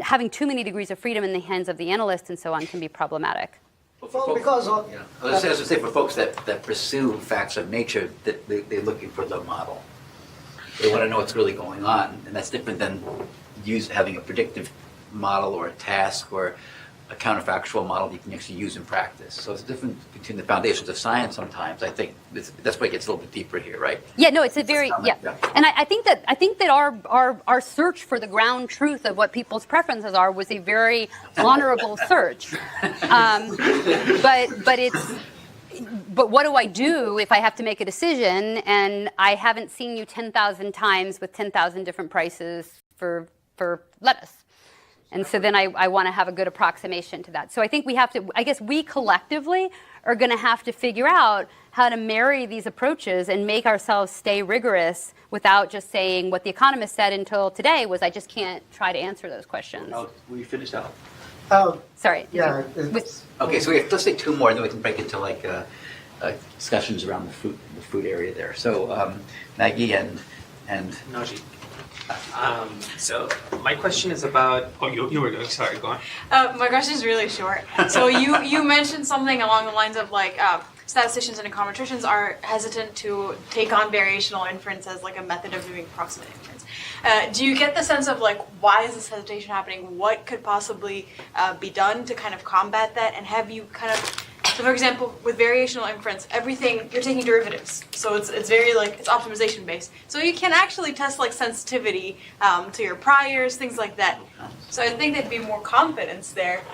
having too many degrees of freedom in the hands of the analyst and so on can be problematic. well, because I was going to say for folks that pursue facts of nature, that they're looking for the model. They want to know what's really going on, and that's different than having a predictive model or a task or a counterfactual model you can actually use in practice. So it's different between the foundations of science sometimes. I think that's why it gets a little bit deeper here, right? Yeah, no, it's a very, yeah. And I think that our search for the ground truth of what people's preferences are was a very honorable search. But what do I do if I have to make a decision and I haven't seen you 10,000 times with 10,000 different prices for lettuce? And so then I want to have a good approximation to that. So I think I guess we collectively are going to have to figure out how to marry these approaches and make ourselves stay rigorous without just saying what the economist said until today was I just can't try to answer those questions. Oh, we finished out. Sorry. Yeah. Okay, so let's take 2 more, and then we can break into discussions around the food area there. So Maggie and Najee. So my question is about. Oh, you were going. Sorry, go on. My question is really short. So you mentioned something along the lines of statisticians and econometricians are hesitant to take on variational inference as a method of doing approximate inference. Do you get the sense of why is this hesitation happening? What could possibly be done to kind of combat that? And have you so for example, with variational inference, everything you're taking derivatives, so it's very it's optimization based. So you can actually test sensitivity to your priors, things like that. So I think there'd be more confidence there.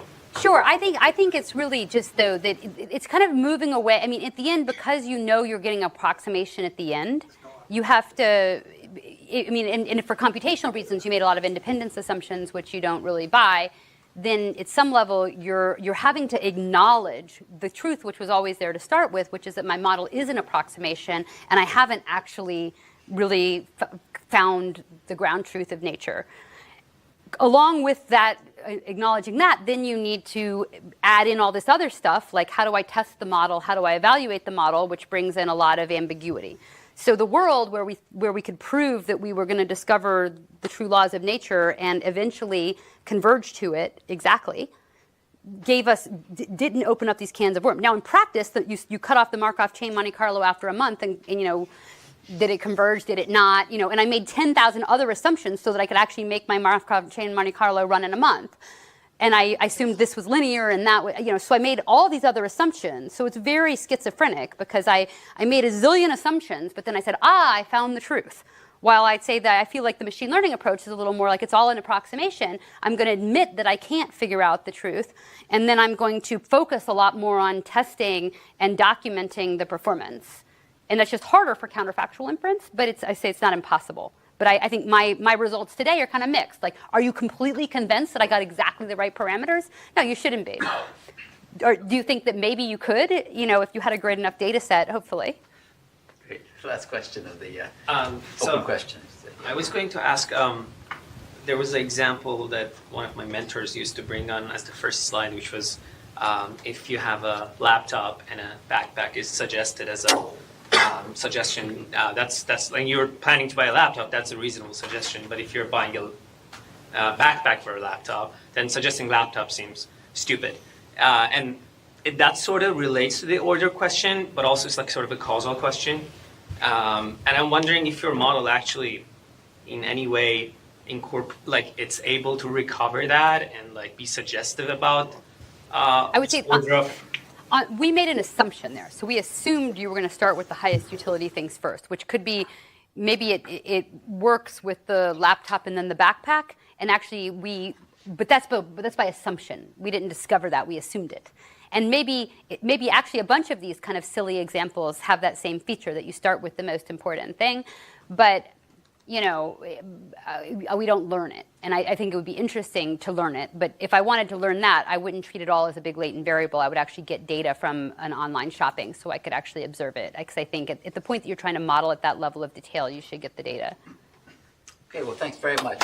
Sure, I think it's really just though that it's kind of moving away. I mean, at the end, because you're getting approximation at the end, you have to. I mean, and for computational reasons, you made a lot of independence assumptions, which you don't really buy. Then at some level, you're having to acknowledge the truth, which was always there to start with, which is that my model is an approximation, and I haven't actually really found the ground truth of nature. Along with that, acknowledging that, then you need to add in all this other stuff, like how do I test the model, how do I evaluate the model, which brings in a lot of ambiguity. So the world where we could prove that we were going to discover the true laws of nature and eventually converge to it exactly, didn't open up these cans of worms. Now in practice, that you cut off the Markov chain Monte Carlo after a month, and did it converge? Did it not? And I made 10,000 other assumptions so that I could actually make my Markov chain Monte Carlo run in a month. And I assumed this was linear and that way, so I made all these other assumptions. So it's very schizophrenic because I made a zillion assumptions, but then I said, I found the truth. While I'd say that I feel like the machine learning approach is a little more like it's all an approximation, I'm going to admit that I can't figure out the truth. And then I'm going to focus a lot more on testing and documenting the performance. And that's just harder for counterfactual inference, but I say it's not impossible. But I think my results today are kind of mixed. Are you completely convinced that I got exactly the right parameters? No, you shouldn't be. Or do you think that maybe you could, if you had a great enough data set, hopefully? Great. Last question of the So open questions. I was going to ask, there was an example that one of my mentors used to bring on as the first slide, which was if you have a laptop and a backpack is suggested as a suggestion. That's when you're planning to buy a laptop, that's a reasonable suggestion. But if you're buying a backpack for a laptop, then suggesting laptop seems stupid. And that sort of relates to the order question, but also it's like sort of a causal question. And I'm wondering if your model actually, in any way, it's able to recover that and like be suggestive about. I would say order of. We made an assumption there. So we assumed you were going to start with the highest utility things first, which could be maybe it works with the laptop and then the backpack. And actually but that's by assumption. We didn't discover that, we assumed it. And maybe actually a bunch of these kind of silly examples have that same feature that you start with the most important thing, but we don't learn it. And I think it would be interesting to learn it. But if I wanted to learn that, I wouldn't treat it all as a big latent variable. I would actually get data from an online shopping so I could actually observe it. Because I think at the point that you're trying to model at that level of detail, you should get the data. Okay, well, thanks very much.